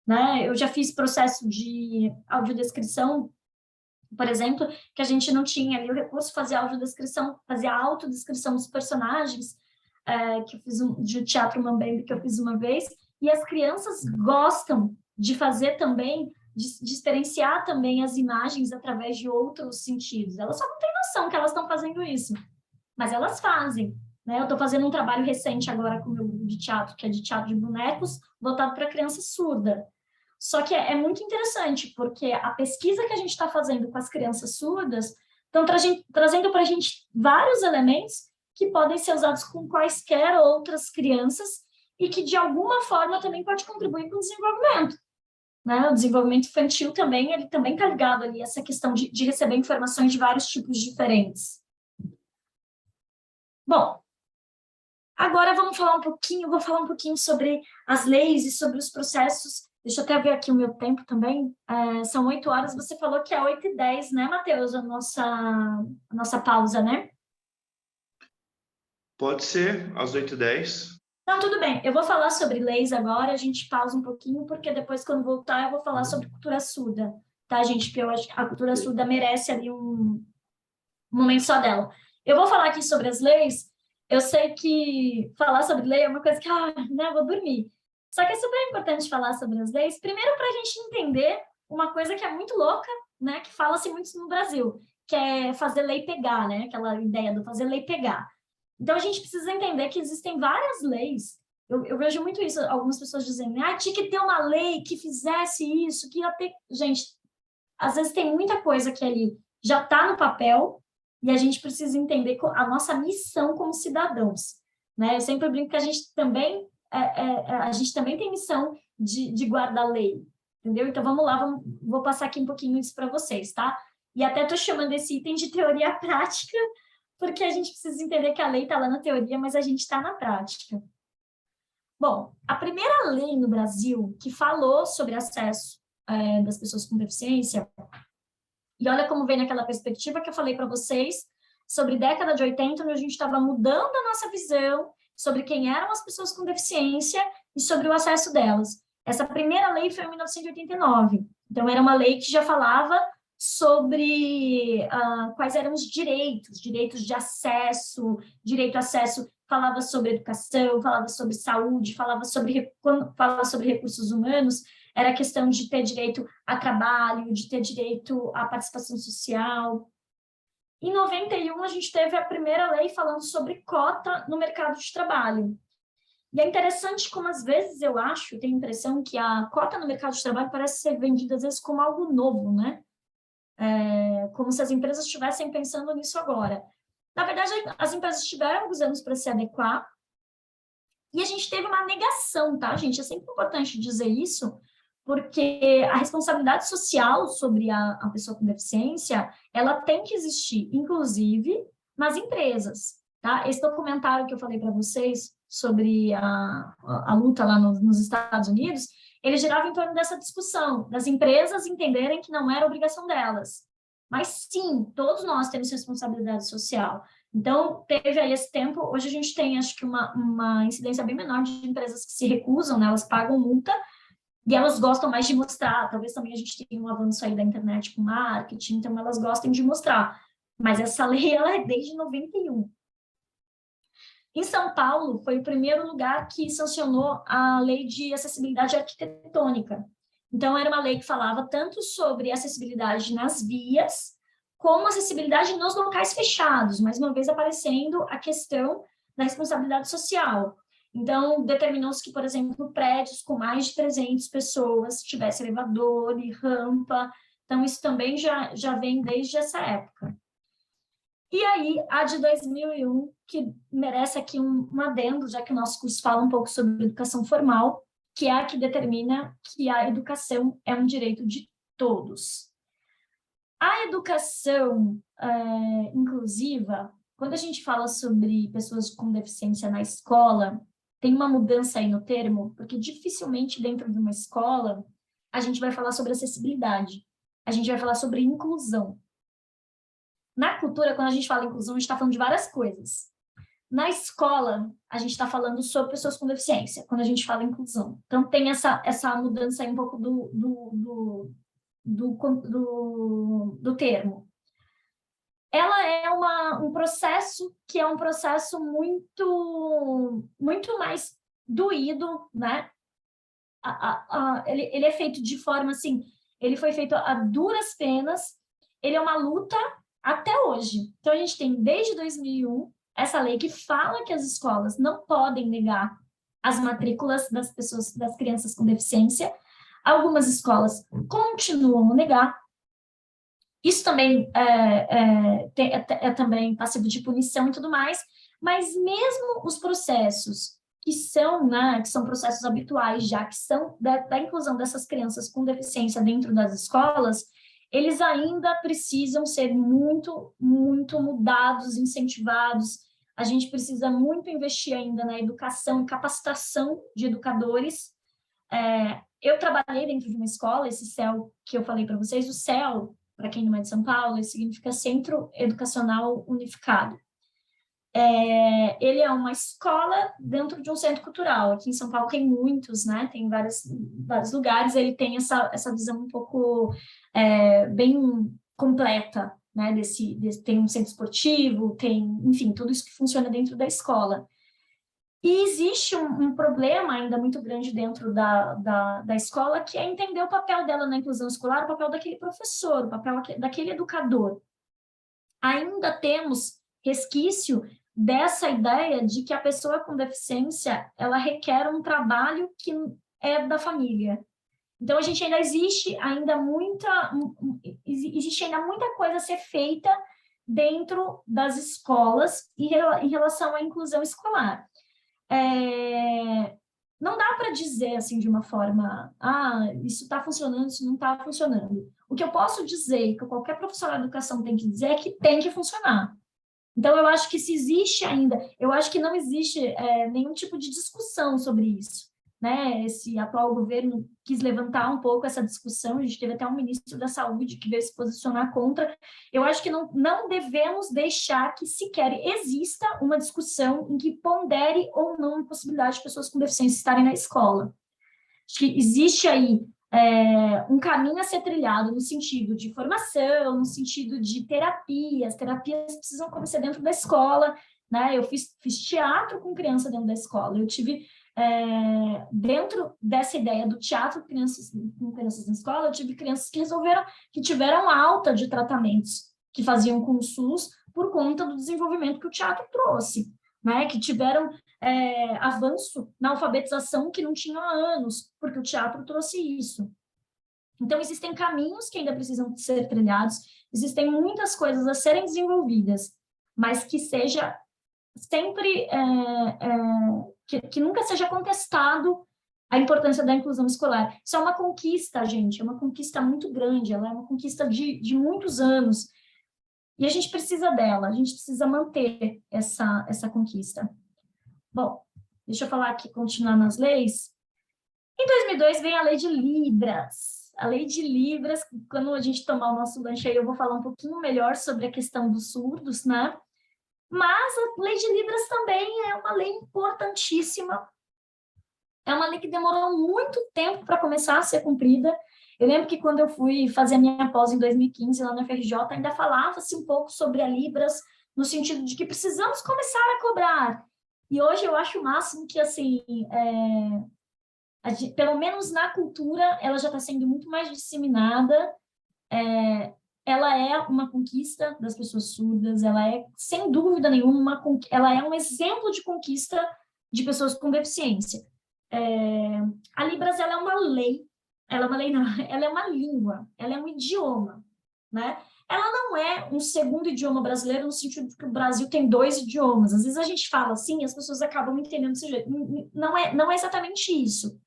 né? Eu já fiz processo de audiodescrição, por exemplo, que a gente não tinha ali o recurso, fazia audiodescrição, fazia autodescrição dos personagens, que eu fiz de teatro Mambembe, que eu fiz uma vez, e as crianças gostam de fazer também, de experienciar também as imagens através de outros sentidos. Elas só não têm noção que elas estão fazendo isso, mas elas fazem, né? Eu estou fazendo um trabalho recente agora com o meu grupo de teatro, que é de teatro de bonecos, voltado para criança surda. Só que é muito interessante, porque a pesquisa que a gente está fazendo com as crianças surdas estão trazendo para a gente vários elementos que podem ser usados com quaisquer outras crianças e que, de alguma forma, também pode contribuir para o desenvolvimento. Né? O desenvolvimento infantil também, ele também está ligado ali a essa questão de receber informações de vários tipos diferentes. Bom, agora vou falar um pouquinho sobre as leis e sobre os processos. Deixa eu até ver aqui o meu tempo também. São 8 horas, você falou que é 8h10, né, Matheus, a nossa pausa, né?
Pode ser, às 8h10.
Não, tudo bem. Eu vou falar sobre leis agora, a gente pausa um pouquinho, porque depois, quando voltar, eu vou falar sobre cultura surda, tá, gente? Porque eu acho que a cultura surda merece ali um momento só dela. Eu vou falar aqui sobre as leis. Eu sei que falar sobre lei é uma coisa que, né, eu vou dormir. Só que é super importante falar sobre as leis, primeiro para a gente entender uma coisa que é muito louca, né, que fala-se muito no Brasil, que é fazer lei pegar, né, aquela ideia do fazer lei pegar. Então, a gente precisa entender que existem várias leis. Eu vejo muito isso, algumas pessoas dizendo, tinha que ter uma lei que fizesse isso, que ia ter... Gente, às vezes tem muita coisa que ali já está no papel e a gente precisa entender a nossa missão como cidadãos. Né? Eu sempre brinco que a gente também tem missão de guardar a lei, entendeu? Então, vamos lá, vou passar aqui um pouquinho isso para vocês, tá? E até estou chamando esse item de teoria prática, porque a gente precisa entender que a lei está lá na teoria, mas a gente está na prática. Bom, a primeira lei no Brasil que falou sobre acesso das pessoas com deficiência, e olha como vem naquela perspectiva que eu falei para vocês, sobre década de 80, onde a gente estava mudando a nossa visão sobre quem eram as pessoas com deficiência e sobre o acesso delas. Essa primeira lei foi em 1989, então era uma lei que já falava sobre quais eram os direitos de acesso, direito a acesso, falava sobre educação, falava sobre saúde, quando falava sobre recursos humanos, era a questão de ter direito a trabalho, de ter direito à participação social. Em 91, a gente teve a primeira lei falando sobre cota no mercado de trabalho. E é interessante como, às vezes, eu tenho a impressão que a cota no mercado de trabalho parece ser vendida, às vezes, como algo novo, né? Como se as empresas estivessem pensando nisso agora. Na verdade, as empresas tiveram alguns anos para se adequar e a gente teve uma negação, tá, gente? É sempre importante dizer isso, porque a responsabilidade social sobre a pessoa com deficiência, ela tem que existir, inclusive nas empresas, tá? Esse documentário que eu falei para vocês sobre a luta lá nos Estados Unidos, ele girava em torno dessa discussão, das empresas entenderem que não era obrigação delas. Mas sim, todos nós temos responsabilidade social. Então, teve aí esse tempo, hoje a gente tem, acho que uma incidência bem menor de empresas que se recusam, né? Elas pagam multa, e elas gostam mais de mostrar, talvez também a gente tenha um avanço aí da internet com marketing, então elas gostam de mostrar. Mas essa lei, ela é desde 91. Em São Paulo, foi o primeiro lugar que sancionou a lei de acessibilidade arquitetônica. Então, era uma lei que falava tanto sobre acessibilidade nas vias, como acessibilidade nos locais fechados, mais uma vez aparecendo a questão da responsabilidade social. Então, determinou-se que, por exemplo, prédios com mais de 300 pessoas tivesse elevador e rampa. Então, isso também já vem desde essa época. E aí, a de 2001, que merece aqui um adendo, já que o nosso curso fala um pouco sobre educação formal, que é a que determina que a educação é um direito de todos. A educação inclusiva, quando a gente fala sobre pessoas com deficiência na escola, tem uma mudança aí no termo, porque dificilmente dentro de uma escola a gente vai falar sobre acessibilidade, a gente vai falar sobre inclusão. Na cultura, quando a gente fala inclusão, a gente está falando de várias coisas. Na escola, a gente está falando sobre pessoas com deficiência, quando a gente fala inclusão. Então, tem essa mudança aí um pouco do termo. Ela é um processo que é um processo muito mais doído, né? Ele é feito de forma assim, ele foi feito a duras penas, ele é uma luta até hoje. Então, a gente tem, desde 2001, essa lei que fala que as escolas não podem negar as matrículas das crianças com deficiência. Algumas escolas continuam a negar. Isso também é também passivo de punição e tudo mais, mas mesmo os processos que são processos habituais já, que são da inclusão dessas crianças com deficiência dentro das escolas, eles ainda precisam ser muito, muito mudados, incentivados. A gente precisa muito investir ainda na educação e capacitação de educadores. Eu trabalhei dentro de uma escola, esse CEL que eu falei para vocês, o CEL, para quem não é de São Paulo, significa Centro Educacional Unificado. Ele é uma escola dentro de um centro cultural. Aqui em São Paulo tem muitos, né? Tem vários lugares, ele tem essa visão um pouco bem completa, né? Tem um centro esportivo, tem, enfim, tudo isso que funciona dentro da escola. E existe um problema ainda muito grande dentro da escola, que é entender o papel dela na inclusão escolar, o papel daquele professor, o papel daquele educador. Ainda temos resquício dessa ideia de que a pessoa com deficiência, ela requer um trabalho que é da família. Então, existe ainda muita coisa a ser feita dentro das escolas em relação à inclusão escolar. Não dá para dizer assim de uma forma, isso está funcionando, isso não está funcionando. O que eu posso dizer, que qualquer profissional de educação tem que dizer, é que tem que funcionar. Então, eu acho que se existe ainda, eu acho que não existe nenhum tipo de discussão sobre isso, né? Esse atual governo quis levantar um pouco essa discussão, a gente teve até um ministro da Saúde que veio se posicionar contra. Eu acho que não devemos deixar que sequer exista uma discussão em que pondere ou não a possibilidade de pessoas com deficiência estarem na escola. Acho que existe aí um caminho a ser trilhado no sentido de formação, no sentido de terapias. Terapias precisam acontecer dentro da escola, né? Eu fiz teatro com criança dentro da escola. Eu tive, dentro dessa ideia do teatro com crianças na escola, eu tive crianças que tiveram alta de tratamentos que faziam com o SUS por conta do desenvolvimento que o teatro trouxe, né? Que tiveram avanço na alfabetização que não tinha há anos, porque o teatro trouxe isso. Então, existem caminhos que ainda precisam ser trilhados, existem muitas coisas a serem desenvolvidas, mas que seja sempre, que nunca seja contestado a importância da inclusão escolar. Isso é uma conquista, gente, é uma conquista muito grande, ela é uma conquista de muitos anos, e a gente precisa dela, a gente precisa manter essa conquista. Bom, deixa eu falar aqui, continuar nas leis. Em 2002 vem a Lei de Libras. A Lei de Libras, quando a gente tomar o nosso lanche aí, eu vou falar um pouquinho melhor sobre a questão dos surdos, né? Mas a Lei de Libras também é uma lei importantíssima. É uma lei que demorou muito tempo para começar a ser cumprida. Eu lembro que quando eu fui fazer a minha pós em 2015 lá na FRJ, ainda falava-se um pouco sobre a Libras, no sentido de que precisamos começar a cobrar. E hoje eu acho o máximo que, assim, pelo menos na cultura, ela já está sendo muito mais disseminada. ela é uma conquista das pessoas surdas, ela é, sem dúvida nenhuma, ela é um exemplo de conquista de pessoas com deficiência. A Libras, ela é uma lei, não, ela é uma língua, ela é um idioma, né? Ela não é um segundo idioma brasileiro no sentido de que o Brasil tem 2 idiomas. Às vezes a gente fala assim e as pessoas acabam entendendo desse jeito. Não é exatamente isso.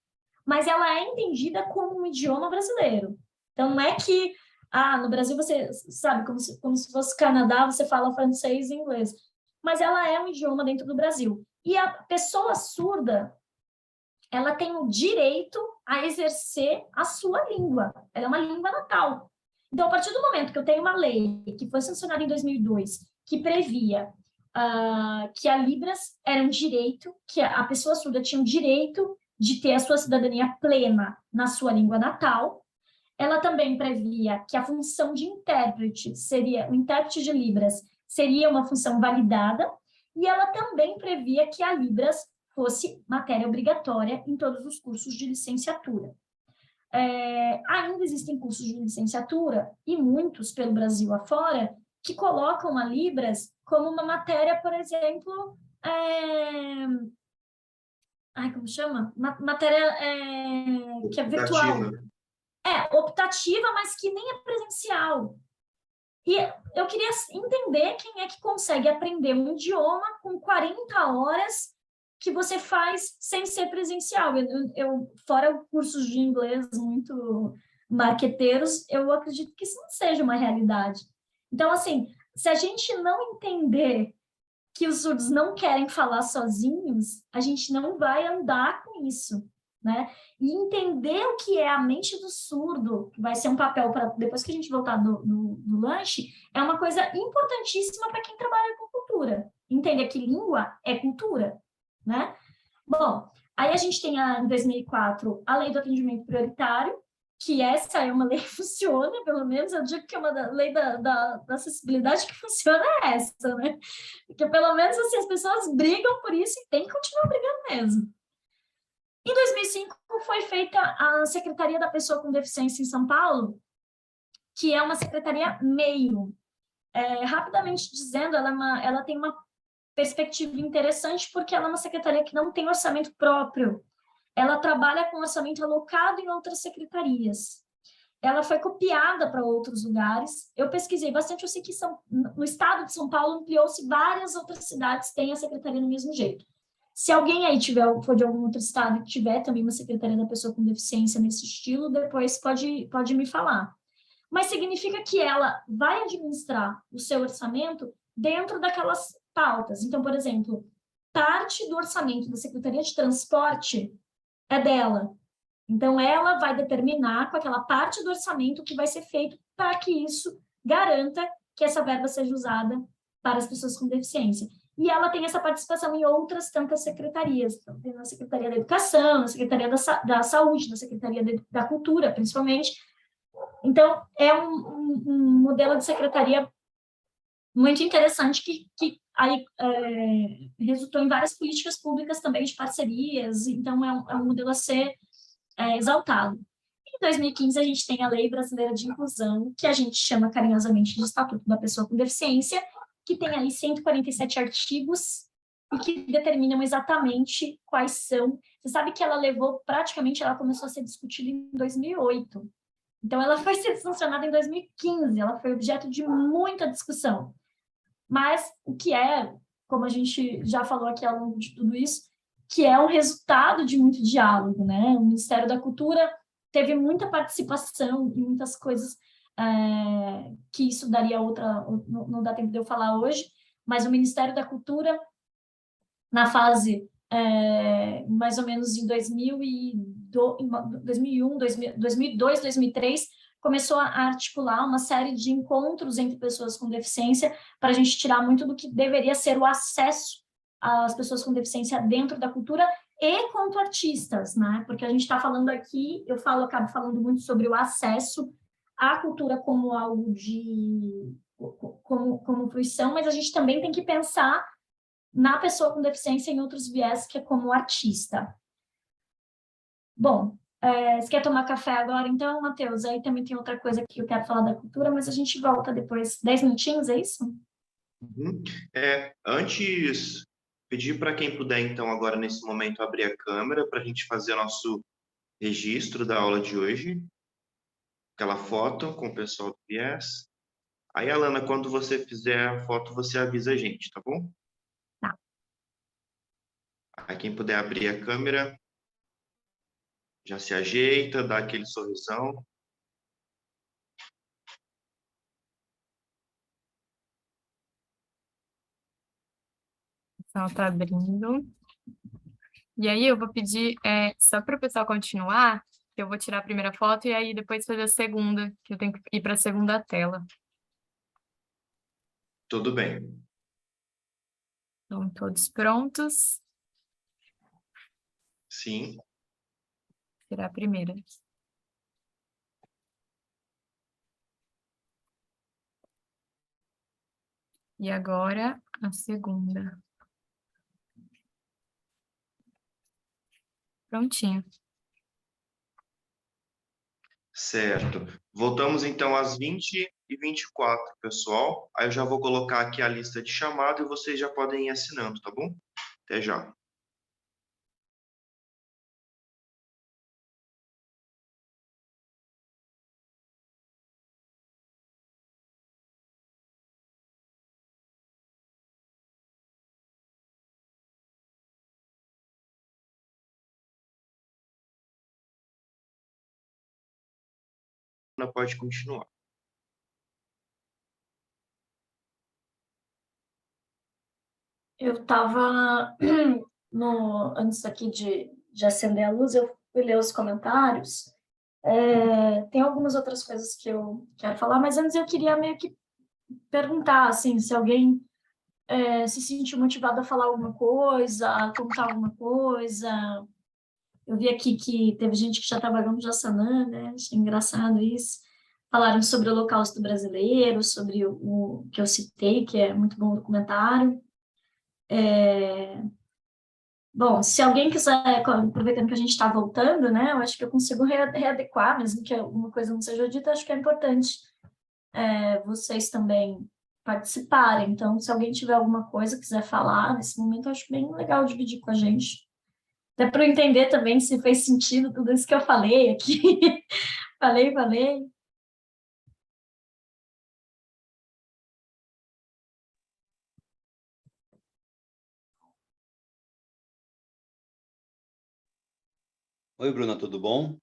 Mas ela é entendida como um idioma brasileiro. Então, não é que, no Brasil você sabe, como se fosse Canadá, você fala francês e inglês. Mas ela é um idioma dentro do Brasil. E a pessoa surda, ela tem o direito a exercer a sua língua. Ela é uma língua natal. Então, a partir do momento que eu tenho uma lei que foi sancionada em 2002, que previa que a Libras era um direito, que a pessoa surda tinha o direito de ter a sua cidadania plena na sua língua natal, ela também previa que a função de intérprete o intérprete de Libras seria uma função validada, e ela também previa que a Libras fosse matéria obrigatória em todos os cursos de licenciatura. Ainda existem cursos de licenciatura, e muitos pelo Brasil afora, que colocam a Libras como uma matéria, por exemplo, como chama? Matéria que é virtual. Optativa, mas que nem é presencial. E eu queria entender quem é que consegue aprender um idioma com 40 horas que você faz sem ser presencial. Fora cursos de inglês muito marqueteiros, eu acredito que isso não seja uma realidade. Então, assim, se a gente não entender que os surdos não querem falar sozinhos, a gente não vai andar com isso, né? E entender o que é a mente do surdo, que vai ser um papel para depois que a gente voltar do lanche, é uma coisa importantíssima para quem trabalha com cultura. Entender que língua é cultura, né? Bom, aí a gente tem, em 2004, a Lei do Atendimento Prioritário, que essa é uma lei que funciona, pelo menos eu digo que é uma lei da acessibilidade que funciona essa, né? Porque pelo menos assim, as pessoas brigam por isso e tem que continuar brigando mesmo. Em 2005 foi feita a Secretaria da Pessoa com Deficiência em São Paulo, que é uma secretaria meio. Rapidamente dizendo, ela tem uma perspectiva interessante porque ela é uma secretaria que não tem orçamento próprio. Ela trabalha com orçamento alocado em outras secretarias. Ela foi copiada para outros lugares. Eu pesquisei bastante, eu sei que no estado de São Paulo ampliou-se, várias outras cidades têm a secretaria do mesmo jeito. Se alguém aí for de algum outro estado e tiver também uma secretaria da pessoa com deficiência nesse estilo, depois pode me falar. Mas significa que ela vai administrar o seu orçamento dentro daquelas pautas. Então, por exemplo, parte do orçamento da Secretaria de Transporte é dela. Então, ela vai determinar com aquela parte do orçamento o que vai ser feito para que isso garanta que essa verba seja usada para as pessoas com deficiência. E ela tem essa participação em outras tantas secretarias. Então, tem na Secretaria da Educação, na Secretaria da Saúde, na Secretaria da Cultura, principalmente. Então, é um modelo de secretaria muito interessante que aí resultou em várias políticas públicas também de parcerias, então é um modelo a ser exaltado. Em 2015, a gente tem a Lei Brasileira de Inclusão, que a gente chama carinhosamente de Estatuto da Pessoa com Deficiência, que tem aí 147 artigos e que determinam exatamente quais são. Você sabe que ela começou a ser discutida em 2008. Então, ela foi ser sancionada em 2015, ela foi objeto de muita discussão. Mas o que como a gente já falou aqui ao longo de tudo isso, que é um resultado de muito diálogo, né? O Ministério da Cultura teve muita participação em muitas coisas que isso daria não dá tempo de eu falar hoje, mas o Ministério da Cultura, na fase mais ou menos em 2001, 2002, 2003, começou a articular uma série de encontros entre pessoas com deficiência para a gente tirar muito do que deveria ser o acesso às pessoas com deficiência dentro da cultura e quanto artistas, né? Porque a gente está falando aqui, acabo falando muito sobre o acesso à cultura como algo como fruição, mas a gente também tem que pensar na pessoa com deficiência em outros viés, que é como artista. Bom, Você quer tomar café agora, então, Matheus? Aí também tem outra coisa que eu quero falar da cultura, mas a gente volta depois. 10 minutinhos, é isso?
Uhum. Antes, pedir para quem puder, então, agora nesse momento, abrir a câmera para a gente fazer o nosso registro da aula de hoje. Aquela foto com o pessoal do Yes. Aí, Alana, quando você fizer a foto, você avisa a gente, tá bom?
Tá.
Aí, quem puder abrir a câmera, já se ajeita, dá aquele sorrisão.
Então, tá abrindo. E aí eu vou pedir só para o pessoal continuar, que eu vou tirar a primeira foto e aí depois fazer a segunda, que eu tenho que ir para a segunda tela.
Tudo bem.
Então, todos prontos.
Sim.
Tirar a primeira. E agora a segunda. Prontinho.
Certo. Voltamos então às 20h24, pessoal. Aí eu já vou colocar aqui a lista de chamada e vocês já podem ir assinando, tá bom? Até já. Pode continuar.
Eu estava, antes aqui de acender a luz, eu fui ler os comentários. Tem algumas outras coisas que eu quero falar, mas antes eu queria meio que perguntar, assim, se alguém se sentiu motivado a falar alguma coisa, a contar alguma coisa. Eu vi aqui que teve gente que já trabalhou no Jaçanã, né? Achei engraçado isso. Falaram sobre o Holocausto brasileiro, sobre o que eu citei, que é muito bom documentário. Bom, se alguém quiser, aproveitando que a gente está voltando, né? Eu acho que eu consigo readequar, mesmo que alguma coisa não seja dita, acho que é importante vocês também participarem. Então, se alguém tiver alguma coisa, quiser falar nesse momento, eu acho bem legal dividir com a gente. Até para eu entender também se fez sentido tudo isso que eu falei aqui. Falei.
Oi, Bruna, tudo bom?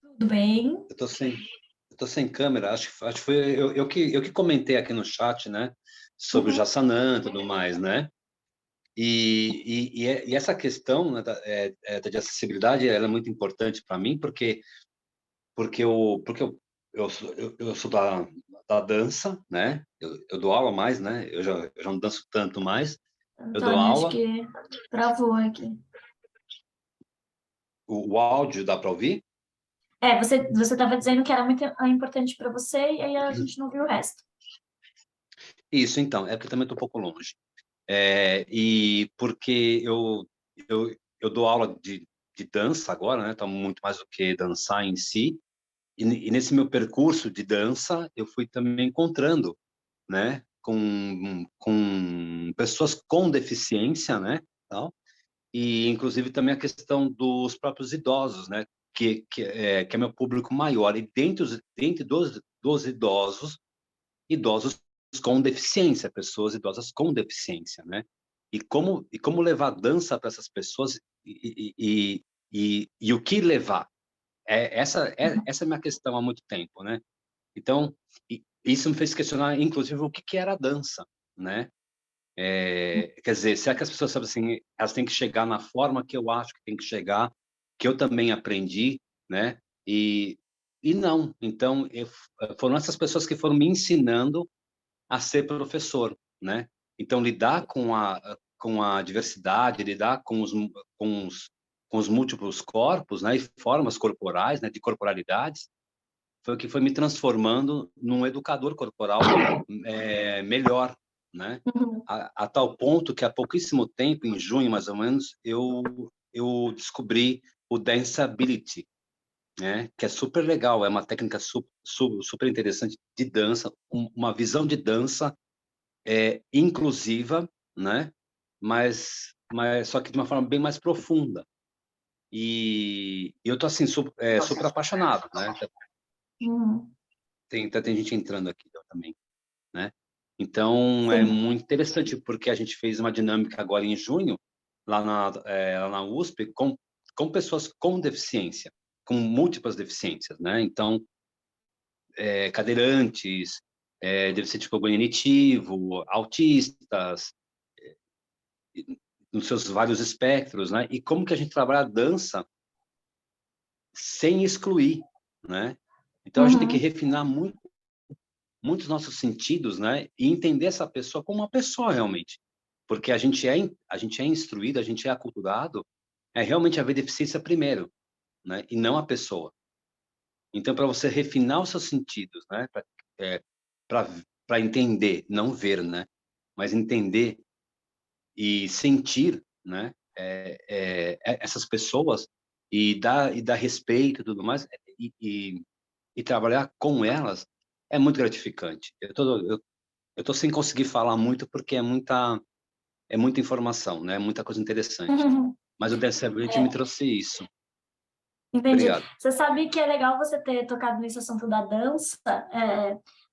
Tudo bem?
Eu tô sem câmera, acho que foi eu que comentei aqui no chat, né, sobre o
Uhum.
Jaçanã e tudo mais, né? E essa questão, né, de acessibilidade, ela é muito importante para mim, porque eu sou da dança, né? Eu dou aula mais, né? Eu já não danço tanto mais, eu dou
Antônio, acho
aula.
que travou aqui.
O áudio dá para ouvir?
Você estava dizendo que era muito importante para você e aí a gente não viu o resto.
Isso, então, é porque também estou um pouco longe. E porque eu dou aula de dança agora, né? Então, muito mais do que dançar em si. E nesse meu percurso de dança, eu fui também encontrando, né? Com pessoas com deficiência, né? Tal. E, inclusive, também a questão dos próprios idosos, né? Que é meu público maior. E dentro dos idosos com deficiência, pessoas idosas com deficiência, né? E como levar dança para essas pessoas e o que levar? Essa é a minha questão há muito tempo, né? Então, isso me fez questionar, inclusive, o que era a dança, né? Quer dizer, será que as pessoas sabem assim, elas têm que chegar na forma que eu acho que tem que chegar, que eu também aprendi, né? E não. Então, foram essas pessoas que foram me ensinando a ser professor, né? Então, lidar com a diversidade, lidar com os múltiplos corpos, né, e formas corporais, né, de corporalidades, foi o que foi me transformando num educador corporal melhor, né?
Uhum.
A tal ponto que há pouquíssimo tempo, em junho mais ou menos, eu descobri o Danceability, né? Que é super legal, é uma técnica super interessante de dança, uma visão de dança inclusiva, né? Mas só que de uma forma bem mais profunda. E eu tô assim super apaixonado, né?
Uhum.
Tem gente entrando aqui também, né? Então é
Sim.
muito interessante porque a gente fez uma dinâmica agora em junho lá na USP com pessoas com deficiência, com múltiplas deficiências, né? Então cadeirantes, deficiente cognitivo, autistas, nos seus vários espectros, né? E como que a gente trabalha a dança sem excluir, né? Então a gente tem que refinar muitos nossos sentidos, né? E entender essa pessoa como uma pessoa realmente, porque a gente é instruído, a gente é aculturado, realmente a ver deficiência primeiro, né? E não a pessoa. Então para você refinar os seus sentidos, né? Para entender, não ver, né? Mas entender e sentir, né? Essas pessoas e dar respeito e tudo mais e trabalhar com elas é muito gratificante. Eu tô sem conseguir falar muito porque é muita informação, né? Muita coisa interessante. Mas o Dance Ability me trouxe isso.
Entendi.
Obrigado.
Você sabe que é legal você ter tocado nesse assunto da dança.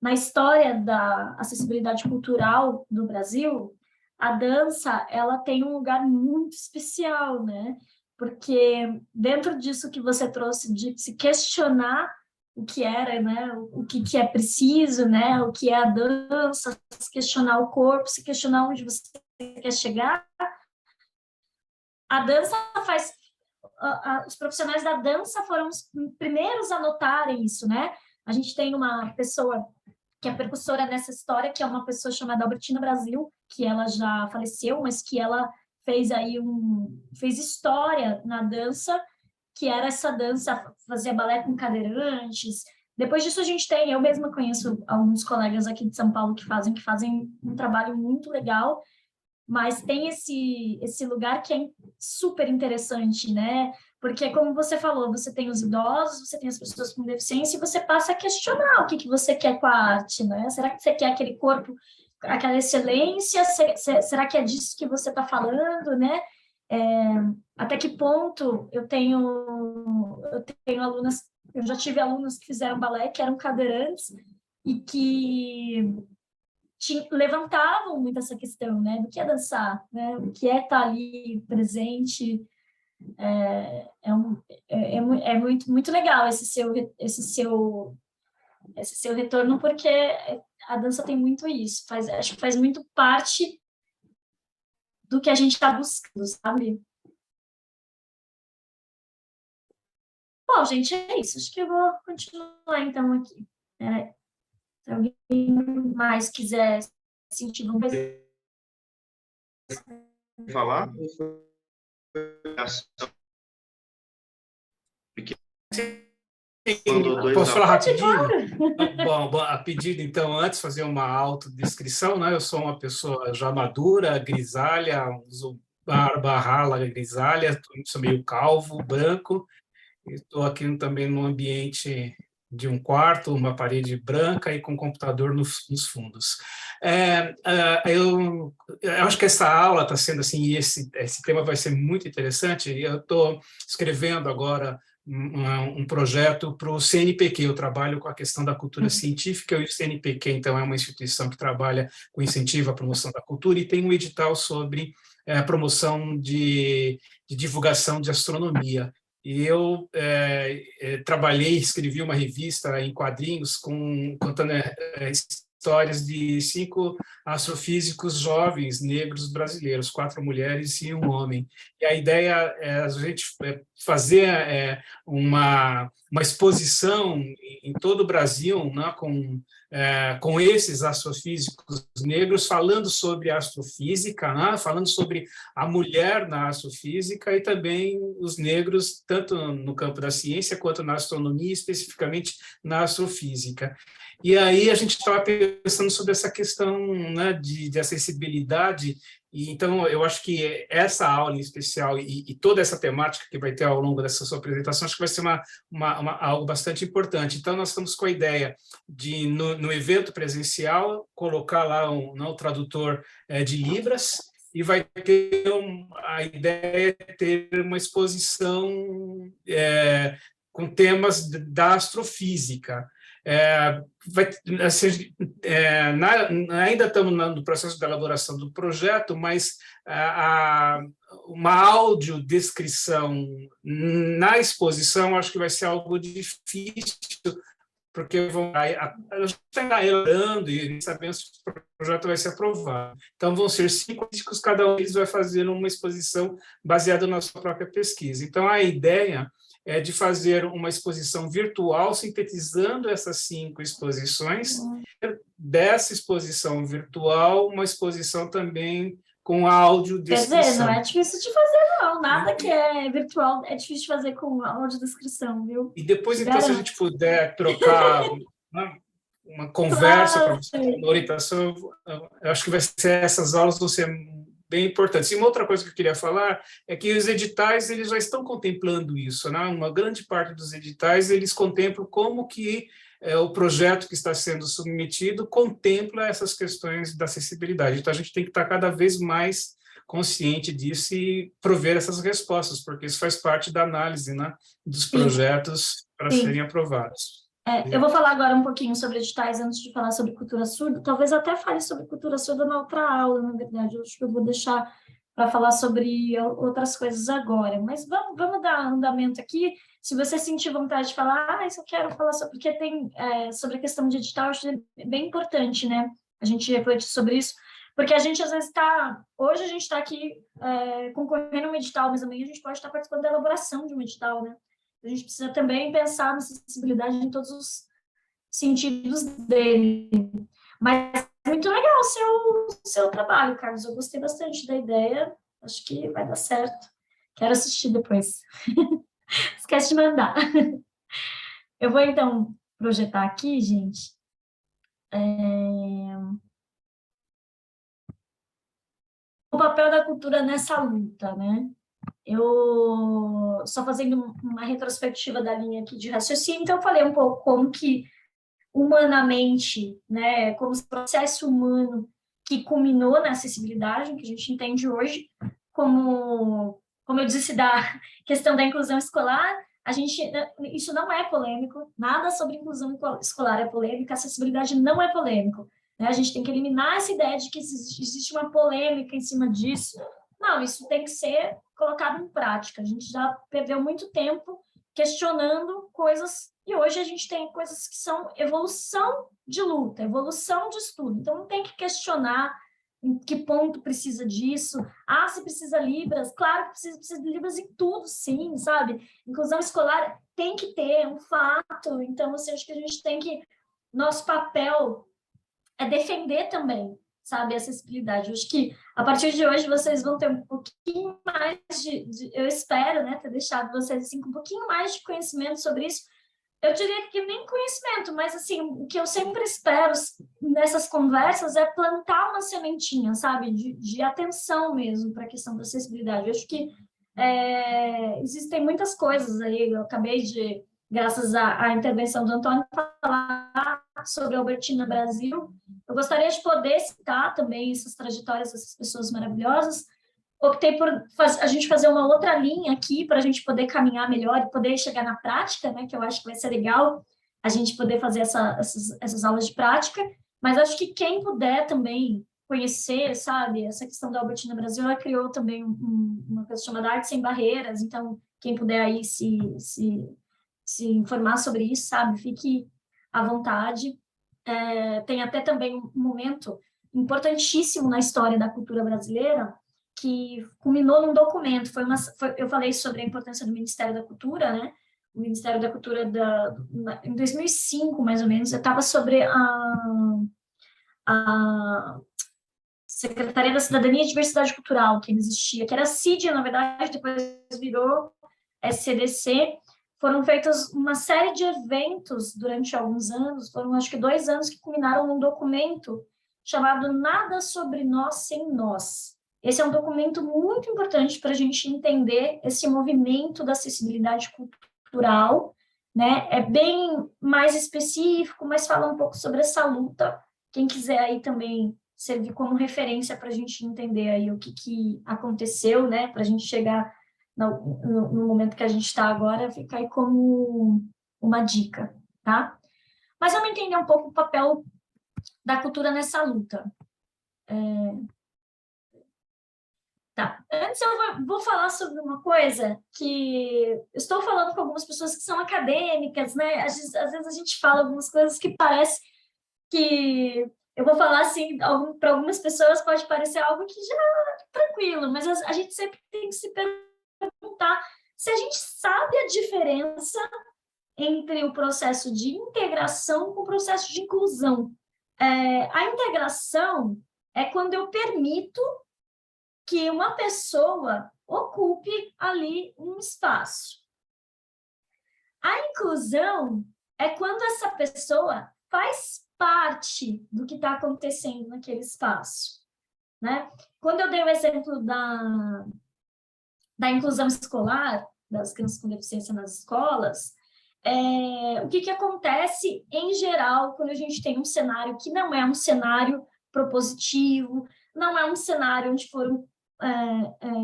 Na história da acessibilidade cultural do Brasil, a dança ela tem um lugar muito especial, né? Porque dentro disso que você trouxe de se questionar o que era, né? O que é preciso, né? O que é a dança, se questionar o corpo, se questionar onde você quer chegar. A dança faz os profissionais da dança foram os primeiros a notarem isso, né? A gente tem uma pessoa que é percussora nessa história, que é uma pessoa chamada Albertina Brasil, que ela já faleceu, mas que ela fez fez história na dança, que era essa dança, fazia balé com cadeirantes. Depois disso a gente tem, eu mesma conheço alguns colegas aqui de São Paulo que fazem um trabalho muito legal, mas tem esse lugar que é super interessante, né? Porque, como você falou, você tem os idosos, você tem as pessoas com deficiência, e você passa a questionar o que você quer com a arte, né? Será que você quer aquele corpo, aquela excelência? Será que é disso que você está falando, né? Até que ponto eu tenho alunas, eu já tive alunos que fizeram balé, que eram cadeirantes, e que levantavam muito essa questão, né, do que é dançar, né, o que é estar ali presente. É muito, muito legal esse seu retorno, porque a dança tem muito isso, acho que faz muito parte do que a gente está buscando, sabe? Bom, gente, é isso. Acho que eu vou continuar, então, aqui. Se alguém mais quiser sentir vontade
falar?
Posso falar rapidinho? Bom, a pedido, então, antes, fazer uma autodescrição, né? Eu sou uma pessoa já madura, grisalha, uso barba rala grisalha, sou meio calvo, branco, estou aqui também num ambiente de um quarto, uma parede branca e com computador nos fundos. Eu acho que essa aula está sendo assim, e esse tema vai ser muito interessante. Eu estou escrevendo agora um projeto para o CNPq. Eu trabalho com a questão da cultura científica, e o CNPq, então, é uma instituição que trabalha com incentivo à promoção da cultura, e tem um edital sobre promoção de divulgação de astronomia. E eu trabalhei, escrevi uma revista em quadrinhos contando histórias de 5 astrofísicos jovens negros brasileiros, 4 mulheres e 1 homem. E a ideia é a gente fazer uma exposição em todo o Brasil, né, com esses astrofísicos negros, falando sobre astrofísica, né, falando sobre a mulher na astrofísica e também os negros, tanto no campo da ciência quanto na astronomia, especificamente na astrofísica. E aí a gente estava pensando sobre essa questão, né, de acessibilidade E, então, eu acho que essa aula em especial e toda essa temática que vai ter ao longo dessa sua apresentação, acho que vai ser algo bastante importante. Então, nós estamos com a ideia de, no evento presencial, colocar lá um tradutor de Libras, e vai ter a ideia de ter uma exposição com temas da astrofísica. Assim, ainda estamos no processo de elaboração do projeto, mas uma audiodescrição na exposição acho que vai ser algo difícil, porque a gente está elaborando e sabendo se o projeto vai ser aprovado. Então, vão ser 5 físicos, cada um deles vai fazer uma exposição baseada na sua própria pesquisa. Então, a ideia é de fazer uma exposição virtual, sintetizando essas 5 exposições. Dessa exposição virtual, uma exposição também com audiodescrição.
Quer dizer, não é difícil de fazer, não. Nada que é virtual é difícil de fazer com audiodescrição, viu?
E depois, então, se a gente puder trocar uma conversa, para você, uma orientação, eu acho que essas aulas vão ser bem importantes. E uma outra coisa que eu queria falar é que os editais eles já estão contemplando isso, né? Uma grande parte dos editais eles contemplam como que o projeto que está sendo submetido contempla essas questões da acessibilidade. Então, a gente tem que estar cada vez mais consciente disso e prover essas respostas, porque isso faz parte da análise, né, dos projetos para serem aprovados.
Eu vou falar agora um pouquinho sobre editais antes de falar sobre cultura surda. Talvez até fale sobre cultura surda na outra aula, na verdade. Eu acho que eu vou deixar para falar sobre outras coisas agora. Mas vamos dar andamento aqui. Se você sentir vontade de falar, isso eu quero falar sobre, porque tem sobre a questão de edital, eu acho bem importante, né? A gente refletir sobre isso, porque a gente às vezes hoje a gente está aqui concorrendo a um edital, mas amanhã a gente pode estar participando da elaboração de um edital, né? A gente precisa também pensar na acessibilidade em todos os sentidos dele. Mas é muito legal o seu trabalho, Carlos. Eu gostei bastante da ideia. Acho que vai dar certo. Quero assistir depois. Esquece de mandar. Eu vou, então, projetar aqui, gente. O papel da cultura nessa luta, né? Eu, só fazendo uma retrospectiva da linha aqui de raciocínio, então eu falei um pouco como que, humanamente, né, como esse processo humano que culminou na acessibilidade, que a gente entende hoje, como eu disse, da questão da inclusão escolar, isso não é polêmico, nada sobre inclusão escolar é polêmica, acessibilidade não é polêmico, né? A gente tem que eliminar essa ideia de que existe uma polêmica em cima disso. Não, isso tem que ser colocado em prática. A gente já perdeu muito tempo questionando coisas, e hoje a gente tem coisas que são evolução de luta, evolução de estudo. Então, não tem que questionar em que ponto precisa disso. Se precisa Libras, claro que precisa de Libras em tudo, sim, sabe? Inclusão escolar tem que ter, é um fato. Então, assim, acho que a gente tem que... Nosso papel é defender também, sabe, a acessibilidade. Eu acho que, a partir de hoje, vocês vão ter um pouquinho mais eu espero, né, ter deixado vocês, assim, com um pouquinho mais de conhecimento sobre isso. Eu diria que nem conhecimento, mas, assim, o que eu sempre espero nessas conversas é plantar uma sementinha, sabe, de atenção mesmo para a questão da acessibilidade. Eu acho que existem muitas coisas aí, eu acabei de, graças à intervenção do Antônio, falar sobre a Albertina Brasil. Eu gostaria de poder citar também essas trajetórias dessas pessoas maravilhosas. Optei por a gente fazer uma outra linha aqui para a gente poder caminhar melhor e poder chegar na prática, né? Que eu acho que vai ser legal a gente poder fazer essas aulas de prática. Mas acho que quem puder também conhecer, sabe, essa questão da Albertina Brasil, ela criou também uma coisa chamada Arte Sem Barreiras. Então, quem puder aí se informar sobre isso, sabe, fique à vontade. Tem até também um momento importantíssimo na história da cultura brasileira que culminou num documento. Eu falei sobre a importância do Ministério da Cultura, né? O Ministério da Cultura em 2005, mais ou menos, eu estava sobre a Secretaria da Cidadania e Diversidade Cultural, que existia, que era a CID, na verdade, depois virou SCDC. Foram feitos uma série de eventos durante alguns anos, foram acho que 2 anos que culminaram num documento chamado Nada Sobre Nós Sem Nós, Esse é um documento muito importante para a gente entender esse movimento da acessibilidade cultural, né? É bem mais específico, mas fala um pouco sobre essa luta. Quem quiser aí também servir como referência para a gente entender aí o que aconteceu, né? Para a gente chegar no momento que a gente está agora, fica aí como uma dica, tá? Mas vamos entender um pouco o papel da cultura nessa luta. Tá. Antes eu vou falar sobre uma coisa que estou falando com algumas pessoas que são acadêmicas, né? Às vezes a gente fala algumas coisas que parece que eu vou falar assim, para algumas pessoas pode parecer algo que já é tranquilo, mas a gente sempre tem que se perguntar se a gente sabe a diferença entre o processo de integração com o processo de inclusão. A integração é quando eu permito que uma pessoa ocupe ali um espaço. A inclusão é quando essa pessoa faz parte do que está acontecendo naquele espaço, né? Quando eu dei o exemplo da inclusão escolar, das crianças com deficiência nas escolas, o que acontece em geral quando a gente tem um cenário que não é um cenário propositivo, não é um cenário onde foram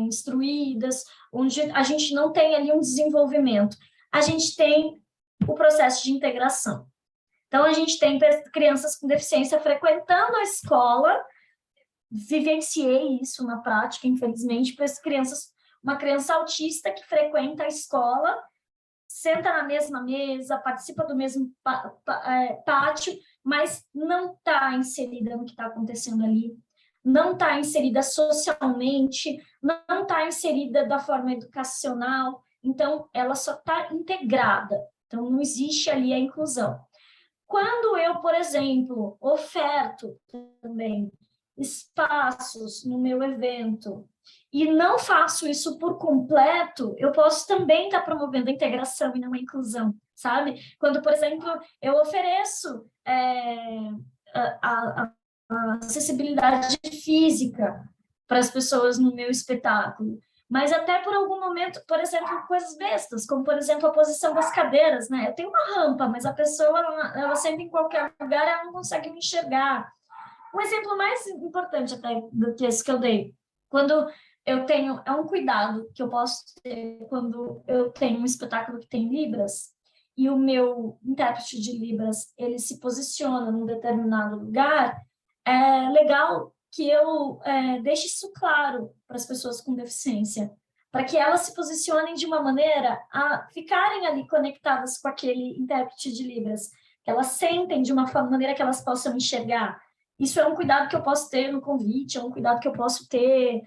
instruídas, onde a gente não tem ali um desenvolvimento. A gente tem o processo de integração. Então, a gente tem crianças com deficiência frequentando a escola, vivenciei isso na prática, infelizmente, para as crianças, uma criança autista que frequenta a escola, senta na mesma mesa, participa do mesmo pátio, mas não está inserida no que está acontecendo ali, não está inserida socialmente, não está inserida da forma educacional, então ela só está integrada, então não existe ali a inclusão. Quando eu, por exemplo, oferto também espaços no meu evento e não faço isso por completo, eu posso também estar promovendo a integração e não a inclusão, sabe? Quando, por exemplo, eu ofereço a acessibilidade física para as pessoas no meu espetáculo, mas até por algum momento, por exemplo, coisas bestas, como, por exemplo, a posição das cadeiras, né? Eu tenho uma rampa, mas a pessoa, ela senta em qualquer lugar, ela não consegue me enxergar. Um exemplo mais importante até do que esse que eu dei, quando eu tenho, é um cuidado que eu posso ter quando eu tenho um espetáculo que tem libras, e o meu intérprete de libras, ele se posiciona num determinado lugar, é legal que eu deixe isso claro para as pessoas com deficiência, para que elas se posicionem de uma maneira a ficarem ali conectadas com aquele intérprete de libras, que elas sentem de uma maneira que elas possam enxergar. Isso é um cuidado que eu posso ter no convite, é um cuidado que eu posso ter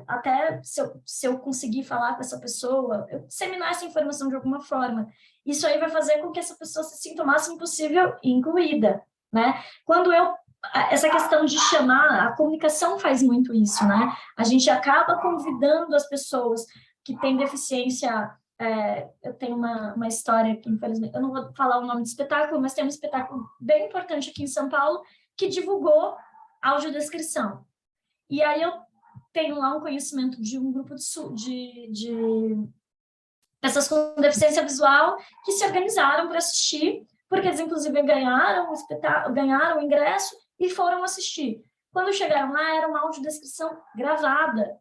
até se eu conseguir falar com essa pessoa, eu disseminar essa informação de alguma forma. Isso aí vai fazer com que essa pessoa se sinta o máximo possível incluída, né? Quando essa questão de chamar, a comunicação faz muito isso, né? A gente acaba convidando as pessoas que têm deficiência. Eu tenho uma história que, infelizmente, eu não vou falar o nome do espetáculo, mas tem um espetáculo bem importante aqui em São Paulo que divulgou audiodescrição. E aí eu tenho lá um conhecimento de um grupo de pessoas com deficiência visual que se organizaram para assistir, porque eles, inclusive, ganharam o ingresso e foram assistir. Quando chegaram lá, era uma audiodescrição gravada.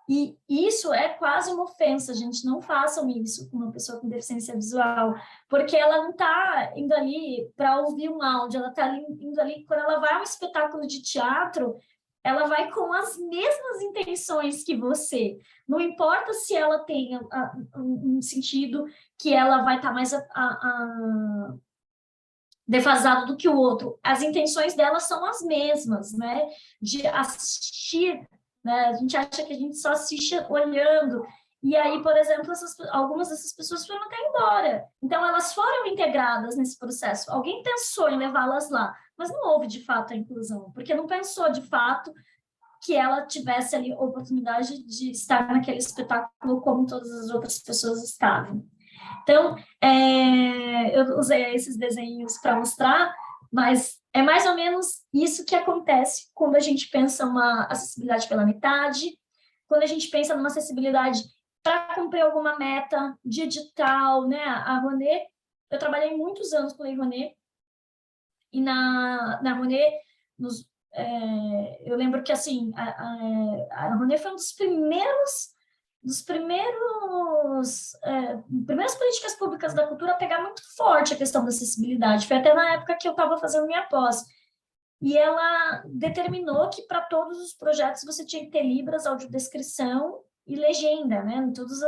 E isso é quase uma ofensa, gente. Não façam isso com uma pessoa com deficiência visual, porque ela não está indo ali para ouvir um áudio, ela está indo ali, quando ela vai a um espetáculo de teatro, ela vai com as mesmas intenções que você. Não importa se ela tem um sentido que ela vai estar mais defasado do que o outro. As intenções dela são as mesmas, né? De assistir, né? A gente acha que a gente só assiste olhando. E aí, por exemplo, algumas dessas pessoas foram até embora. Então, elas foram integradas nesse processo. Alguém pensou em levá-las lá, mas não houve, de fato, a inclusão, porque não pensou, de fato, que ela tivesse ali a oportunidade de estar naquele espetáculo como todas as outras pessoas estavam. Então, eu usei esses desenhos para mostrar, Mas é mais ou menos isso que acontece quando a gente pensa uma acessibilidade pela metade, quando a gente pensa numa acessibilidade para cumprir alguma meta de edital, né? A Rouanet, eu trabalhei muitos anos com a Lei Rouanet, e na Rouanet, eu lembro que, assim, a Rouanet foi um dos primeiras políticas públicas da cultura a pegar muito forte a questão da acessibilidade. Foi até na época que eu estava fazendo minha pós. E ela determinou que para todos os projetos você tinha que ter libras, audiodescrição e legenda, né, em todos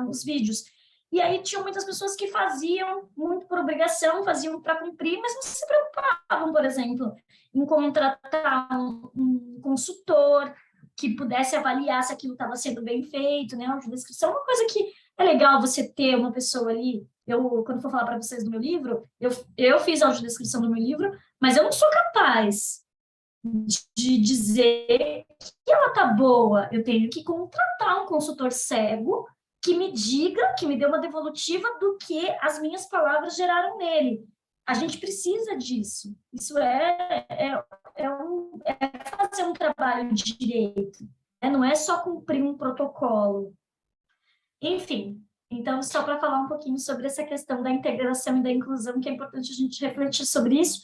os vídeos. E aí tinham muitas pessoas que faziam muito por obrigação, faziam para cumprir, mas não se preocupavam, por exemplo, em contratar um consultor que pudesse avaliar se aquilo estava sendo bem feito, né? A audiodescrição é uma coisa que é legal você ter uma pessoa ali. Quando for falar para vocês do meu livro, eu fiz a audiodescrição do meu livro, mas eu não sou capaz de dizer que ela tá boa. Eu tenho que contratar um consultor cego que me diga, que me dê uma devolutiva do que as minhas palavras geraram nele. A gente precisa disso. Isso é fazer um trabalho de direito. Não é só cumprir um protocolo. Enfim, então, só para falar um pouquinho sobre essa questão da integração e da inclusão, que é importante a gente refletir sobre isso.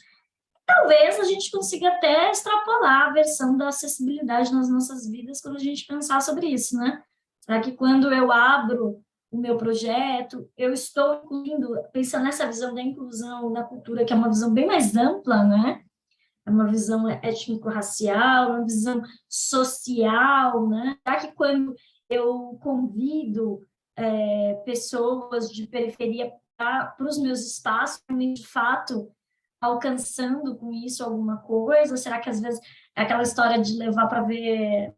Talvez a gente consiga até extrapolar a versão da acessibilidade nas nossas vidas quando a gente pensar sobre isso, né? Será que quando eu abro o meu projeto, eu estou incluindo, pensando nessa visão da inclusão da cultura, que é uma visão bem mais ampla, né? É uma visão étnico-racial, uma visão social, né? Será que quando eu convido pessoas de periferia para os meus espaços, de fato, alcançando com isso alguma coisa? Será que às vezes é aquela história de levar para ver,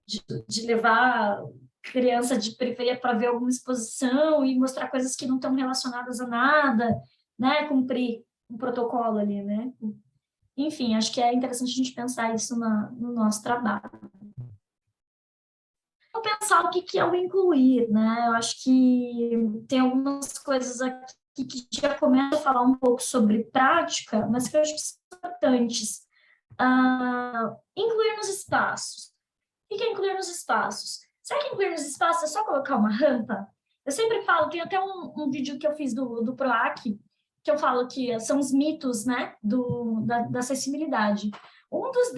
de levar criança de periferia para ver alguma exposição e mostrar coisas que não estão relacionadas a nada, né? Cumprir um protocolo ali, né? Enfim, acho que é interessante a gente pensar isso no nosso trabalho. Vou pensar o que é o incluir, né? Eu acho que tem algumas coisas aqui que já começam a falar um pouco sobre prática, mas que eu acho que são importantes. Incluir nos espaços. O que é incluir nos espaços? Será que incluir nos espaços é só colocar uma rampa? Eu sempre falo, tem até um vídeo que eu fiz do PROAC, que eu falo que são os mitos, né, da acessibilidade. Um dos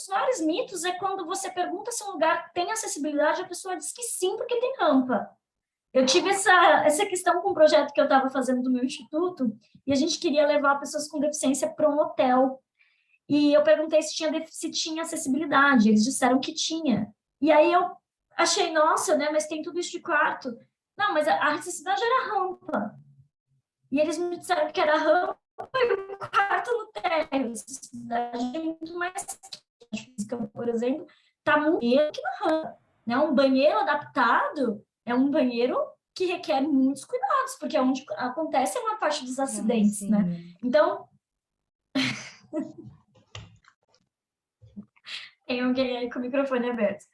maiores mitos é quando você pergunta se um lugar tem acessibilidade, a pessoa diz que sim, porque tem rampa. Eu tive essa questão com um projeto que eu estava fazendo do meu instituto, e a gente queria levar pessoas com deficiência para um hotel. E eu perguntei se tinha acessibilidade, eles disseram que tinha. E aí eu achei, nossa, né, mas tem tudo isso de quarto. Não, mas a acessibilidade era rampa. E eles me disseram que era rampa e o quarto no térreo. A acessibilidade é muito mais física, por exemplo, está muito que na rampa. Né? Um banheiro adaptado é um banheiro que requer muitos cuidados, porque é onde acontece uma parte dos acidentes, né? Então, tem alguém aí com o microfone aberto.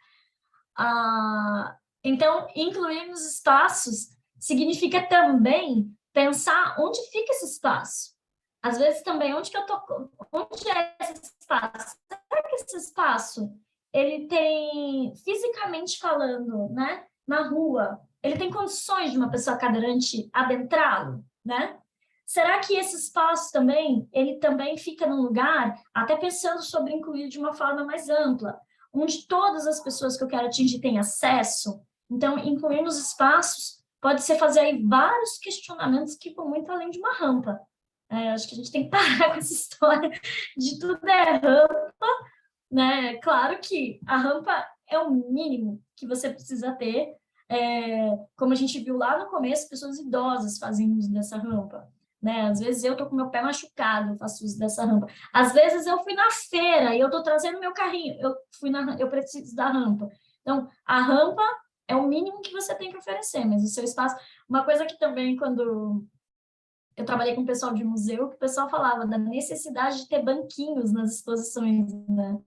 Então, incluir nos espaços significa também pensar onde fica esse espaço. Às vezes também, onde é esse espaço? Será que esse espaço, ele tem, fisicamente falando, né, na rua, ele tem condições de uma pessoa cadeirante adentrá-lo, né? Será que esse espaço também, ele também fica num lugar, até pensando sobre incluir de uma forma mais ampla, onde todas as pessoas que eu quero atingir têm acesso? Então, incluir nos espaços pode ser fazer aí vários questionamentos que vão muito além de uma rampa. Acho que a gente tem que parar com essa história de tudo é rampa, né? Claro que a rampa é o mínimo que você precisa ter. Como a gente viu lá no começo, pessoas idosas fazem uso dessa rampa. Né? Às vezes eu tô com meu pé machucado, eu faço uso dessa rampa. Às vezes eu fui na feira e eu tô trazendo meu carrinho, eu preciso da rampa. Então, a rampa é o mínimo que você tem que oferecer, mas o seu espaço... Uma coisa que também, quando eu trabalhei com o pessoal de museu, que o pessoal falava da necessidade de ter banquinhos nas exposições, né?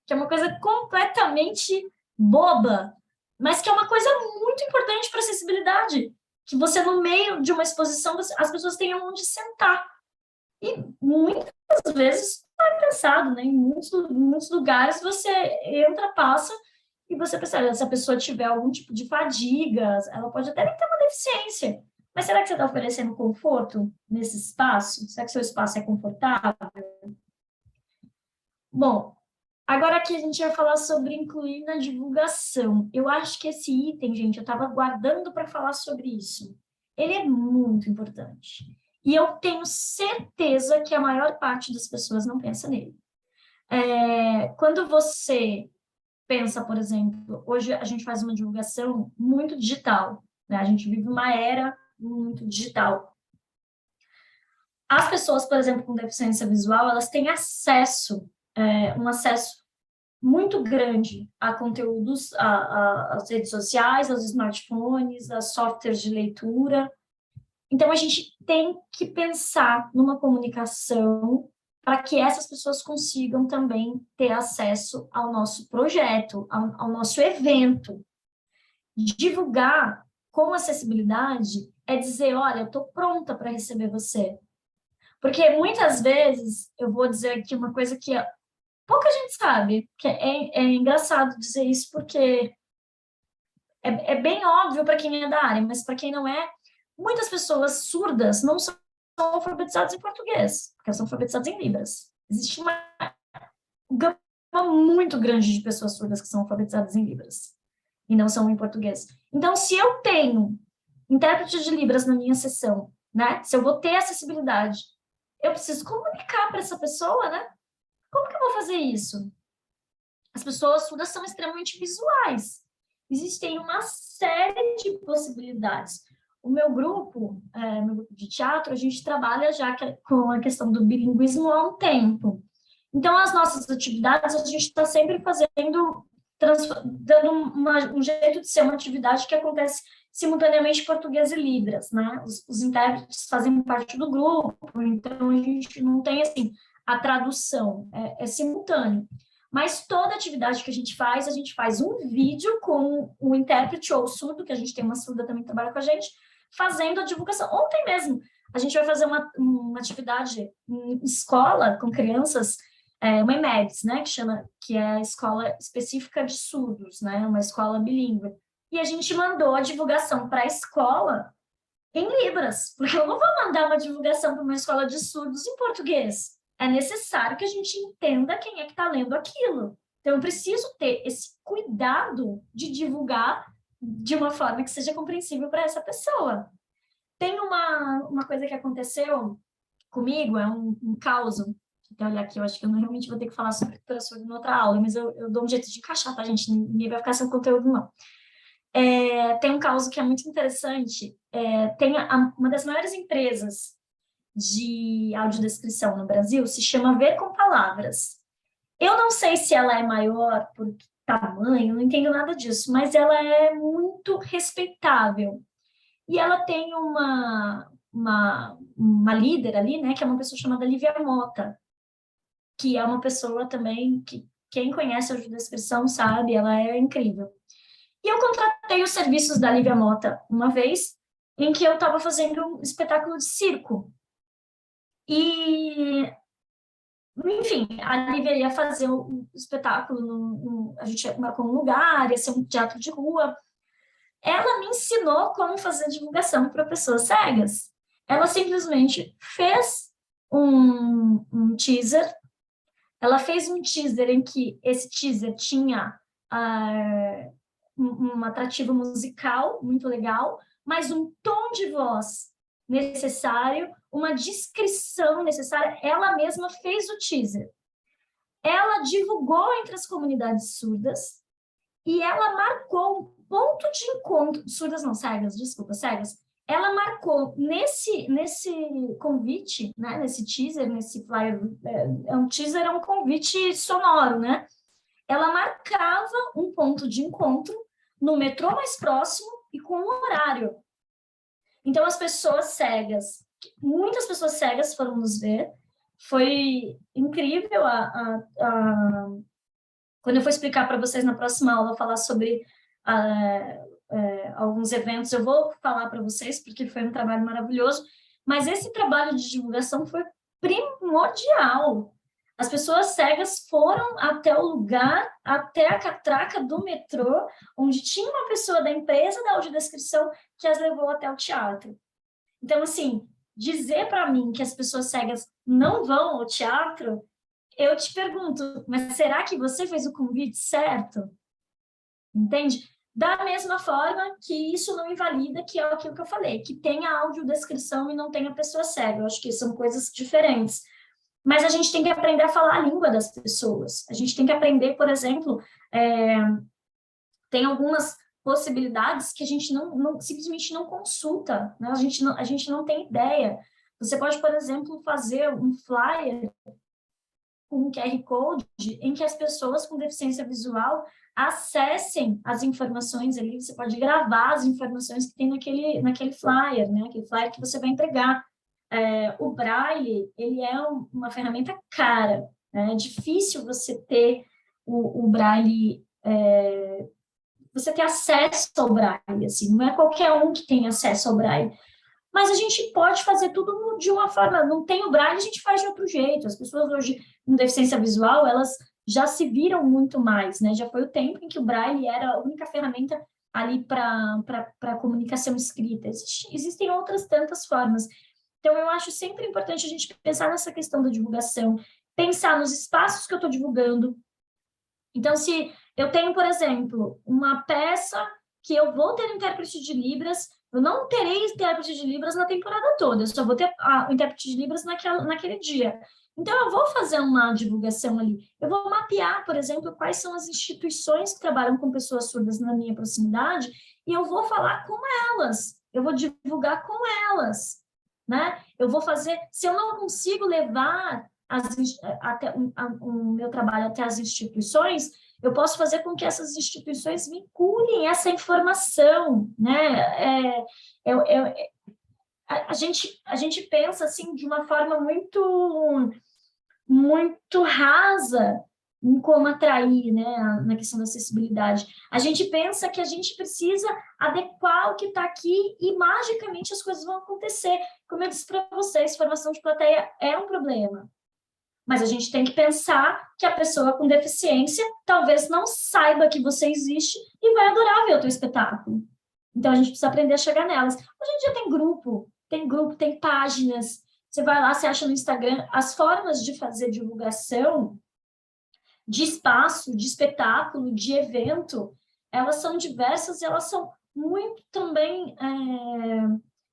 Que é uma coisa completamente boba, mas que é uma coisa muito importante para a acessibilidade, que você, no meio de uma exposição, as pessoas tenham onde sentar. E muitas às vezes não é pensado, né? Em muitos lugares você entra, passa, e você percebe, se a pessoa tiver algum tipo de fadiga, ela pode até nem ter uma deficiência. Mas será que você está oferecendo conforto nesse espaço? Será que seu espaço é confortável? Bom, agora aqui a gente vai falar sobre incluir na divulgação. Eu acho que esse item, gente, eu estava guardando para falar sobre isso. Ele é muito importante. E eu tenho certeza que a maior parte das pessoas não pensa nele. Quando você pensa, por exemplo, hoje a gente faz uma divulgação muito digital, né? A gente vive uma era muito digital. As pessoas, por exemplo, com deficiência visual, elas têm acesso, um acesso muito grande a conteúdos, às redes sociais, aos smartphones, a softwares de leitura. Então, a gente tem que pensar numa comunicação para que essas pessoas consigam também ter acesso ao nosso projeto, ao nosso evento. Divulgar com acessibilidade é dizer, olha, eu estou pronta para receber você. Porque muitas vezes, eu vou dizer aqui uma coisa que pouca gente sabe, que é engraçado dizer isso, porque é bem óbvio para quem é da área, mas para quem não é, muitas pessoas surdas não são alfabetizadas em português, porque são alfabetizadas em Libras. Existe uma gama muito grande de pessoas surdas que são alfabetizadas em Libras e não são em português. Então, se eu tenho intérprete de Libras na minha sessão, né? Se eu vou ter acessibilidade, eu preciso comunicar para essa pessoa, né? Como que eu vou fazer isso? As pessoas surdas são extremamente visuais. Existem uma série de possibilidades. O meu grupo de teatro, a gente trabalha já com a questão do bilinguismo há um tempo. Então, as nossas atividades, a gente está sempre fazendo, dando um jeito de ser uma atividade que acontece simultaneamente em português e Libras, né? Os intérpretes fazem parte do grupo, então a gente não tem, assim, a tradução, é simultâneo. Mas toda atividade que a gente faz um vídeo com o intérprete ou o surdo, que a gente tem uma surda também que trabalha com a gente, fazendo a divulgação. Ontem mesmo, a gente vai fazer uma atividade em escola com crianças, uma EMEDS, né, que é a escola específica de surdos, né, uma escola bilíngue. E a gente mandou a divulgação para a escola em Libras, porque eu não vou mandar uma divulgação para uma escola de surdos em português. É necessário que a gente entenda quem é que está lendo aquilo. Então, eu preciso ter esse cuidado de divulgar de uma forma que seja compreensível para essa pessoa. Tem uma coisa que aconteceu comigo, é um caos. Então, olha aqui, eu acho que eu realmente vou ter que falar sobre cultura surda em outra aula, mas eu dou um jeito de encaixar, tá, gente? Ninguém vai ficar sem conteúdo, não. Tem um caso que é muito interessante. Tem uma das maiores empresas de audiodescrição no Brasil, se chama Ver com Palavras. Eu não sei se ela é maior por tamanho, não entendo nada disso, mas ela é muito respeitável. E ela tem uma líder ali, né, que é uma pessoa chamada Lívia Mota, que é uma pessoa também que quem conhece a audiodescrição sabe, ela é incrível. E eu contratei os serviços da Lívia Mota uma vez, em que eu estava fazendo um espetáculo de circo. E, enfim, a Lívia ia fazer um espetáculo, a gente marcou um lugar, ia ser um teatro de rua. Ela me ensinou como fazer divulgação para pessoas cegas. Ela simplesmente fez um teaser. Ela fez um teaser em que esse teaser tinha um atrativo musical muito legal, mas um tom de voz necessário, uma descrição necessária. Ela mesma fez o teaser. Ela divulgou entre as comunidades surdas e ela marcou um ponto de encontro, surdas não, cegas, desculpa, cegas. Ela marcou nesse convite, né, nesse teaser, nesse flyer, um teaser é um convite sonoro, né? Ela marcava um ponto de encontro no metrô mais próximo e com um horário. Então, as pessoas cegas, muitas pessoas cegas foram nos ver, foi incrível. Quando eu for explicar para vocês na próxima aula, falar sobre alguns eventos, eu vou falar para vocês, porque foi um trabalho maravilhoso, mas esse trabalho de divulgação foi primordial. As pessoas cegas foram até o lugar, até a catraca do metrô, onde tinha uma pessoa da empresa da audiodescrição que as levou até o teatro. Então, assim, dizer para mim que as pessoas cegas não vão ao teatro, eu te pergunto, mas será que você fez o convite certo? Entende? Da mesma forma que isso não invalida que é aquilo que eu falei, que tenha audiodescrição e não tenha pessoa cega. Eu acho que são coisas diferentes. Mas a gente tem que aprender a falar a língua das pessoas. A gente tem que aprender, por exemplo, tem algumas possibilidades que a gente simplesmente não consulta, né? A gente não tem ideia. Você pode, por exemplo, fazer um flyer com um QR Code em que as pessoas com deficiência visual acessem as informações ali, você pode gravar as informações que tem naquele flyer, né? Aquele flyer que você vai entregar. O Braille, ele é uma ferramenta cara, né? É difícil você ter o Braille, você ter acesso ao Braille, assim, não é qualquer um que tem acesso ao Braille. Mas a gente pode fazer tudo de uma forma, não tem o Braille, a gente faz de outro jeito. As pessoas hoje com deficiência visual, elas já se viram muito mais, né? Já foi o tempo em que o Braille era a única ferramenta ali para comunicação escrita. Existem outras tantas formas. Então, eu acho sempre importante a gente pensar nessa questão da divulgação, pensar nos espaços que eu estou divulgando. Então, se eu tenho, por exemplo, uma peça que eu vou ter intérprete de Libras, eu não terei intérprete de Libras na temporada toda, eu só vou ter o intérprete de Libras naquele dia. Então, eu vou fazer uma divulgação ali. Eu vou mapear, por exemplo, quais são as instituições que trabalham com pessoas surdas na minha proximidade, e eu vou falar com elas, eu vou divulgar com elas, né? Eu vou fazer, se eu não consigo levar o meu trabalho até as instituições, eu posso fazer com que essas instituições vinculem essa informação, né? A gente pensa assim de uma forma muito rasa em como atrair, né, na questão da acessibilidade. A gente pensa que a gente precisa adequar o que está aqui e magicamente as coisas vão acontecer. Como eu disse para vocês, formação de plateia é um problema. Mas a gente tem que pensar que a pessoa com deficiência talvez não saiba que você existe e vai adorar ver o teu espetáculo. Então, a gente precisa aprender a chegar nelas. Hoje em dia tem grupo, tem páginas. Você vai lá, você acha no Instagram. As formas de fazer divulgação de espaço, de espetáculo, de evento, elas são diversas e elas são muito também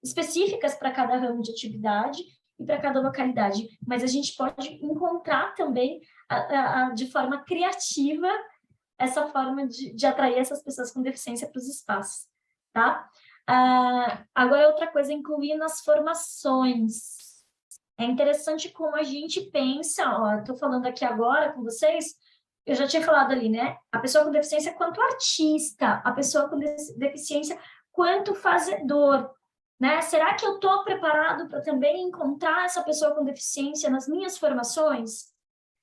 específicas para cada ramo de atividade e para cada localidade, mas a gente pode encontrar também, de forma criativa, essa forma de atrair essas pessoas com deficiência para os espaços, tá? Agora, outra coisa, incluir nas formações. É interessante como a gente pensa, ó, estou falando aqui agora com vocês, eu já tinha falado ali, né? A pessoa com deficiência quanto artista, a pessoa com deficiência quanto fazedor, né? Será que eu estou preparado para também encontrar essa pessoa com deficiência nas minhas formações?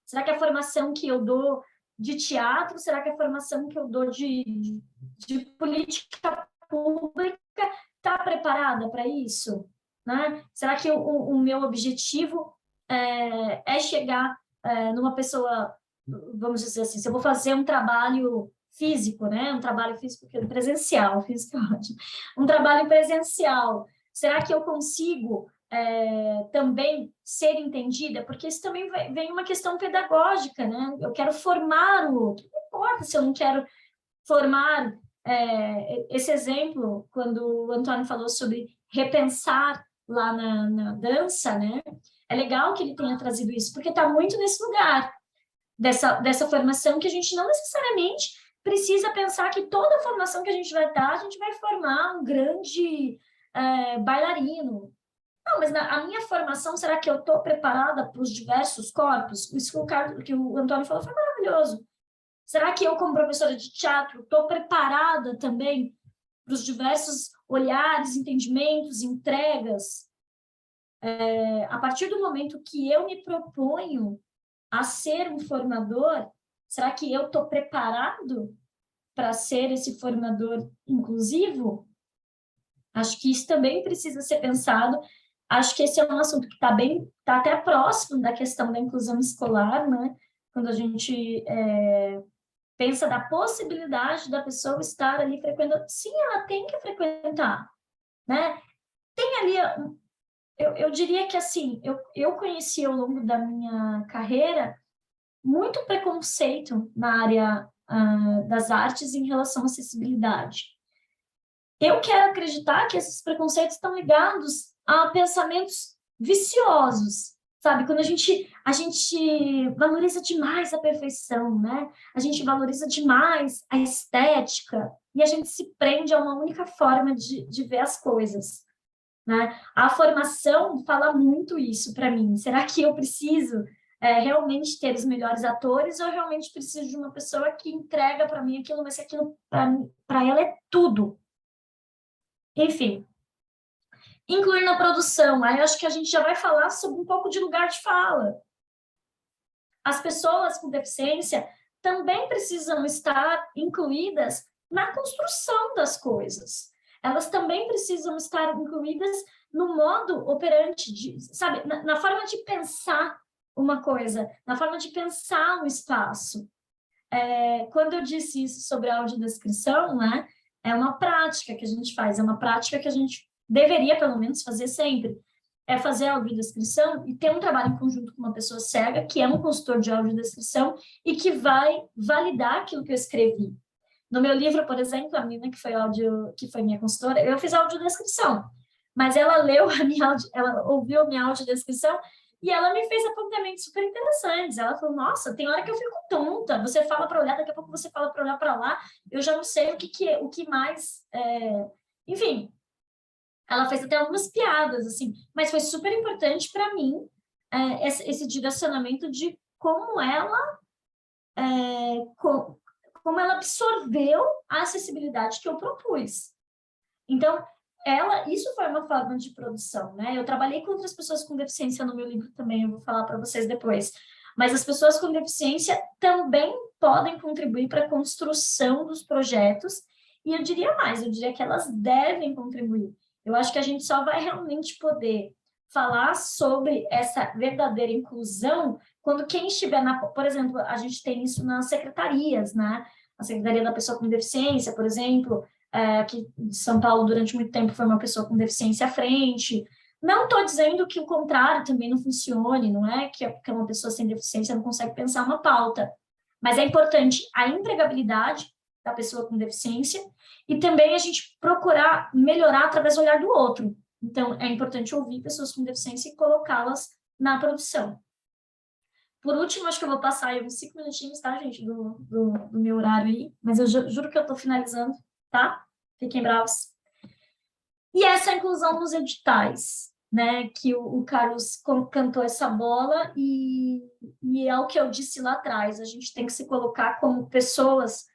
Será que a formação que eu dou de teatro, será que a formação que eu dou de política pública está preparada para isso? Né? Será que o meu objetivo é chegar numa pessoa, vamos dizer assim, se eu vou fazer um trabalho físico, né? Um trabalho físico presencial, físico é ótimo. Um trabalho presencial. Será que eu consigo também ser entendida? Porque isso também vem uma questão pedagógica, né? Eu quero formar o outro. Não importa se eu não quero formar. Esse exemplo, quando o Antônio falou sobre repensar lá na dança, né? É legal que ele tenha trazido isso, porque está muito nesse lugar dessa formação que a gente não necessariamente precisa pensar que toda a formação que a gente vai dar, a gente vai formar um grande bailarino. Não, mas a minha formação, será que eu estou preparada para os diversos corpos? Isso que o Antônio falou foi maravilhoso. Será que eu, como professora de teatro, estou preparada também para os diversos olhares, entendimentos, entregas? A partir do momento que eu me proponho a ser um formador, será que eu estou preparado para ser esse formador inclusivo? Acho que isso também precisa ser pensado. Acho que esse é um assunto que está até próximo da questão da inclusão escolar, né? Quando a gente pensa da possibilidade da pessoa estar ali frequentando. Sim, ela tem que frequentar, né? Tem ali, eu diria que assim, eu conheci ao longo da minha carreira muito preconceito na área das artes em relação à acessibilidade. Eu quero acreditar que esses preconceitos estão ligados a pensamentos viciosos, sabe? Quando a gente valoriza demais a perfeição, né? A gente valoriza demais a estética e a gente se prende a uma única forma de ver as coisas, né? A formação fala muito isso para mim. Será que eu preciso realmente ter os melhores atores ou realmente preciso de uma pessoa que entrega para mim aquilo, mas aquilo para ela é tudo? Enfim, incluir na produção. Aí eu acho que a gente já vai falar sobre um pouco de lugar de fala. As pessoas com deficiência também precisam estar incluídas na construção das coisas. Elas também precisam estar incluídas no modo operante, sabe, na forma de pensar uma coisa, na forma de pensar um espaço. Quando eu disse isso sobre a audiodescrição, né, é uma prática que a gente faz, é uma prática que a gente deveria, pelo menos, fazer sempre. É fazer a audiodescrição e ter um trabalho em conjunto com uma pessoa cega, que é um consultor de audiodescrição, e que vai validar aquilo que eu escrevi. No meu livro, por exemplo, a menina que foi minha consultora, eu fiz a audiodescrição, mas ela leu ela ouviu a minha audiodescrição e ela me fez apontamentos super interessantes. Ela falou, nossa, tem hora que eu fico tonta, você fala para olhar, daqui a pouco você fala para olhar para lá, eu já não sei o que mais... Enfim, ela fez até algumas piadas, assim, mas foi super importante para mim esse direcionamento de como ela absorveu a acessibilidade que eu propus. Então, isso foi uma forma de produção, né? Eu trabalhei com outras pessoas com deficiência no meu livro também, eu vou falar para vocês depois. Mas as pessoas com deficiência também podem contribuir para a construção dos projetos, e eu diria mais, eu diria que elas devem contribuir. Eu acho que a gente só vai realmente poder falar sobre essa verdadeira inclusão quando quem estiver por exemplo, a gente tem isso nas secretarias, né? A Secretaria da Pessoa com Deficiência, por exemplo, aqui de São Paulo, durante muito tempo, foi uma pessoa com deficiência à frente. Não estou dizendo que o contrário também não funcione, não é que uma pessoa sem deficiência não consegue pensar uma pauta, mas é importante a empregabilidade da pessoa com deficiência e também a gente procurar melhorar através do olhar do outro. Então, é importante ouvir pessoas com deficiência e colocá-las na produção. Por último, acho que eu vou passar aí uns 5 minutinhos, tá, gente, do meu horário aí, mas eu juro que eu estou finalizando, tá? Fiquem bravos. E essa inclusão nos editais, né, que o Carlos cantou essa bola e é o que eu disse lá atrás, a gente tem que se colocar como pessoas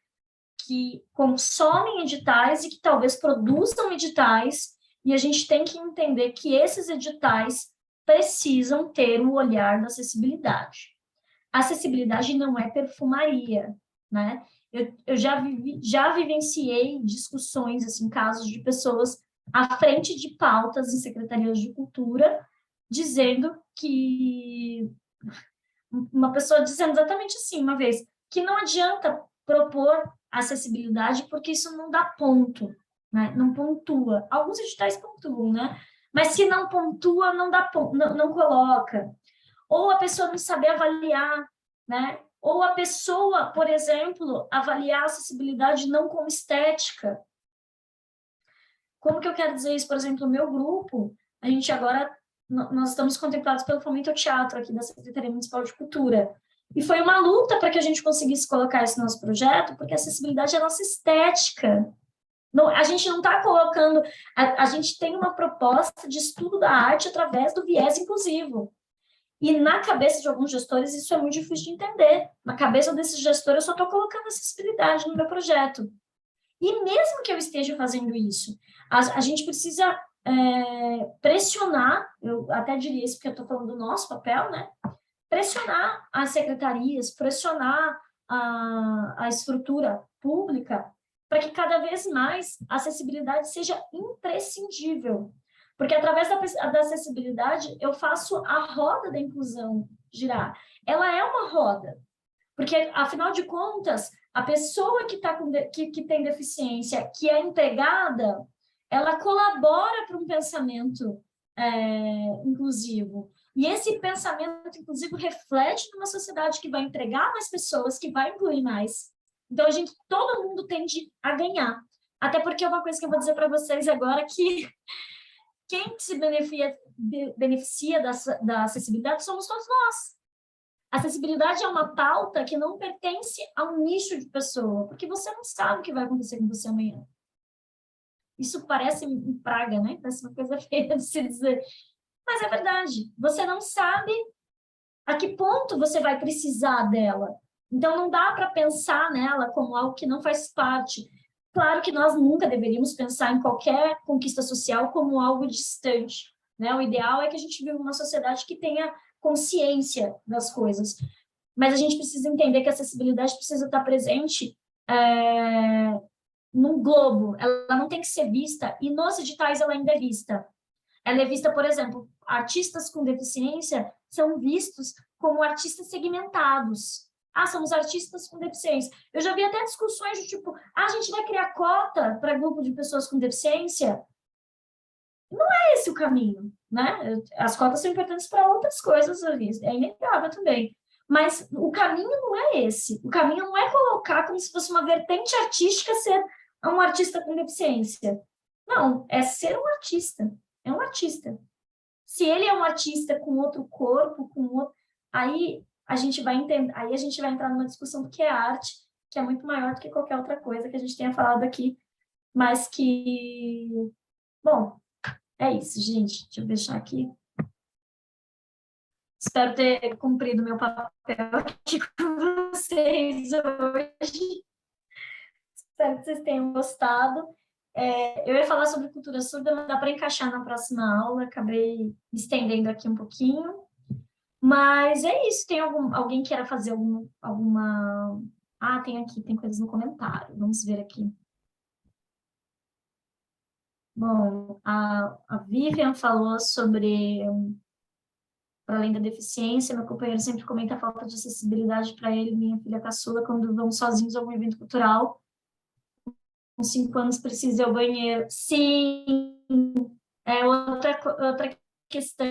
que consomem editais e que talvez produzam editais, e a gente tem que entender que esses editais precisam ter um olhar da acessibilidade. A acessibilidade não é perfumaria, né? Eu já vivenciei discussões, assim, casos de pessoas à frente de pautas em secretarias de cultura, dizendo que... Uma pessoa dizendo exatamente assim, uma vez, que não adianta propor acessibilidade porque isso não dá ponto, né? Não pontua. Alguns editais pontuam, né? Mas se não pontua, não dá ponto, não coloca. Ou a pessoa não saber avaliar, né? Ou a pessoa, por exemplo, avaliar a acessibilidade não como estética. Como que eu quero dizer isso? Por exemplo, o meu grupo, a gente agora, nós estamos contemplados pelo Fomento ao Teatro aqui da Secretaria Municipal de Cultura. E foi uma luta para que a gente conseguisse colocar esse nosso projeto, porque a acessibilidade é a nossa estética. Não, a gente não está colocando... A gente tem uma proposta de estudo da arte através do viés inclusivo. E na cabeça de alguns gestores isso é muito difícil de entender. Na cabeça desses gestores eu só estou colocando acessibilidade no meu projeto. E mesmo que eu esteja fazendo isso, a gente precisa pressionar, eu até diria isso porque eu estou falando do nosso papel, né? Pressionar as secretarias, pressionar a estrutura pública para que cada vez mais a acessibilidade seja imprescindível. Porque através da acessibilidade, eu faço a roda da inclusão girar. Ela é uma roda, porque, afinal de contas, a pessoa que tem deficiência, que é empregada, ela colabora para um pensamento inclusivo. E esse pensamento inclusivo reflete numa sociedade que vai empregar mais pessoas, que vai incluir mais. Então, todo mundo tende a ganhar. Até porque é uma coisa que eu vou dizer para vocês agora, que quem se beneficia da acessibilidade somos todos nós. A acessibilidade é uma pauta que não pertence a um nicho de pessoa, porque você não sabe o que vai acontecer com você amanhã. Isso parece praga, né? Parece uma coisa feia de se dizer. Mas é verdade. Você não sabe a que ponto você vai precisar dela. Então, não dá para pensar nela como algo que não faz parte. Claro que nós nunca deveríamos pensar em qualquer conquista social como algo distante, né? O ideal é que a gente viva uma sociedade que tenha consciência das coisas. Mas a gente precisa entender que a acessibilidade precisa estar presente num globo. Ela não tem que ser vista, e nos editais ela ainda é vista. Ela é vista, por exemplo, artistas com deficiência são vistos como artistas segmentados. Somos artistas com deficiência. Eu já vi até discussões do tipo, a gente vai criar cota para grupo de pessoas com deficiência? Não é esse o caminho, né? As cotas são importantes para outras coisas ali, é inegável também. Mas o caminho não é esse. O caminho não é colocar como se fosse uma vertente artística ser um artista com deficiência. Não, é ser um artista. É um artista. Se ele é um artista com outro corpo, aí a gente vai entender, aí a gente vai entrar numa discussão do que é arte, que é muito maior do que qualquer outra coisa que a gente tenha falado aqui, mas que, bom, é isso, gente. Deixa eu deixar aqui. Espero ter cumprido meu papel aqui com vocês hoje. Espero que vocês tenham gostado. Eu ia falar sobre cultura surda, mas dá para encaixar na próxima aula. Acabei me estendendo aqui um pouquinho. Mas é isso. Tem alguém que queira fazer alguma... tem coisas no comentário. Vamos ver aqui. Bom, a Vivian falou sobre, para além da deficiência, meu companheiro sempre comenta a falta de acessibilidade para ele e minha filha caçula quando vão sozinhos a algum evento cultural. Com 5 anos precisa ir ao banheiro. Sim, outra questão,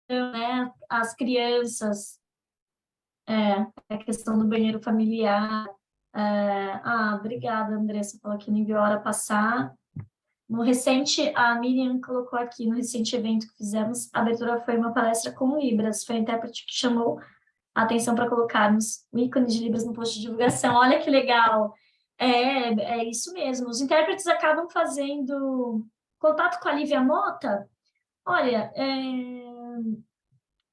né? As crianças, a questão do banheiro familiar. Obrigada, Andressa, falou que não enviou a hora passar. A Miriam colocou aqui, no recente evento que fizemos, a abertura foi uma palestra com Libras, foi a intérprete que chamou a atenção para colocarmos o ícone de Libras no post de divulgação. Olha que legal! É isso mesmo. Os intérpretes acabam fazendo contato com a Lívia Mota. Olha,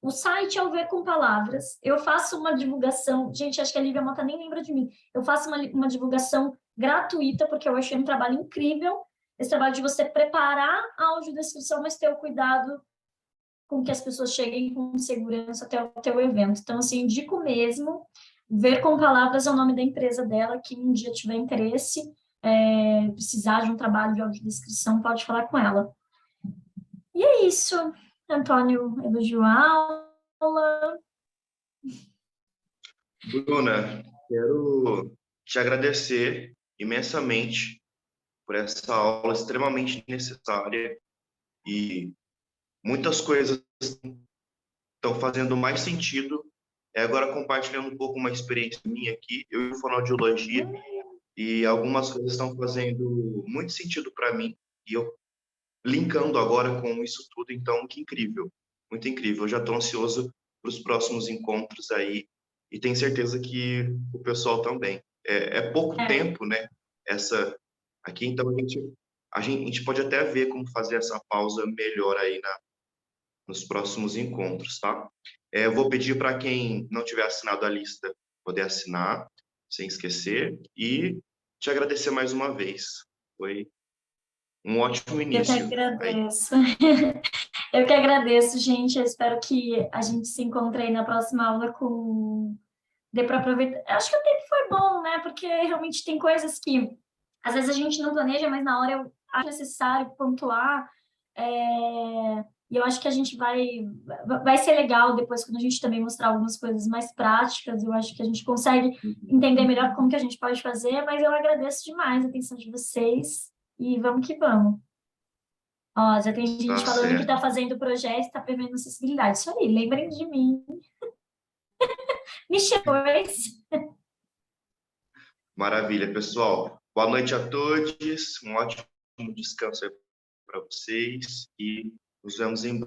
o site é o Ver com Palavras. Eu faço uma divulgação... Gente, acho que a Lívia Mota nem lembra de mim. Eu faço uma divulgação gratuita, porque eu achei um trabalho incrível. Esse trabalho de você preparar a audiodescrição, mas ter o cuidado com que as pessoas cheguem com segurança até o teu evento. Então, assim, indico mesmo. Ver com Palavras é o nome da empresa dela. Quem um dia tiver interesse, precisar de um trabalho de audiodescrição, pode falar com ela. E é isso. Antônio elogiou a aula.
Bruna, quero te agradecer imensamente por essa aula extremamente necessária, e muitas coisas estão fazendo mais sentido. Agora, compartilhando um pouco uma experiência minha aqui, eu em fonoaudiologia, e algumas coisas estão fazendo muito sentido para mim, e eu linkando agora com isso tudo. Então, que incrível, muito incrível. Eu já estou ansioso para os próximos encontros aí, e tenho certeza que o pessoal também. É pouco tempo, né? Aqui, então, a gente pode até ver como fazer essa pausa melhor aí nos próximos encontros, tá? Eu vou pedir para quem não tiver assinado a lista poder assinar, sem esquecer, e te agradecer mais uma vez. Foi um ótimo início.
Eu que agradeço. Eu que agradeço, gente. Eu espero que a gente se encontre aí na próxima aula com... Dê para aproveitar. Acho que o tempo foi bom, né? Porque realmente tem coisas que às vezes a gente não planeja, mas na hora eu acho necessário pontuar. E eu acho que a gente vai ser legal depois, quando a gente também mostrar algumas coisas mais práticas, eu acho que a gente consegue entender melhor como que a gente pode fazer, mas eu agradeço demais a atenção de vocês e vamos que vamos. Ó, já tem gente
Tá
falando que
certo.
está fazendo projeto, está prevendo acessibilidade. Isso aí, lembrem de mim. Me chama,
Maravilha, pessoal. Boa noite a todos. Um ótimo descanso aí para vocês e nos vemos em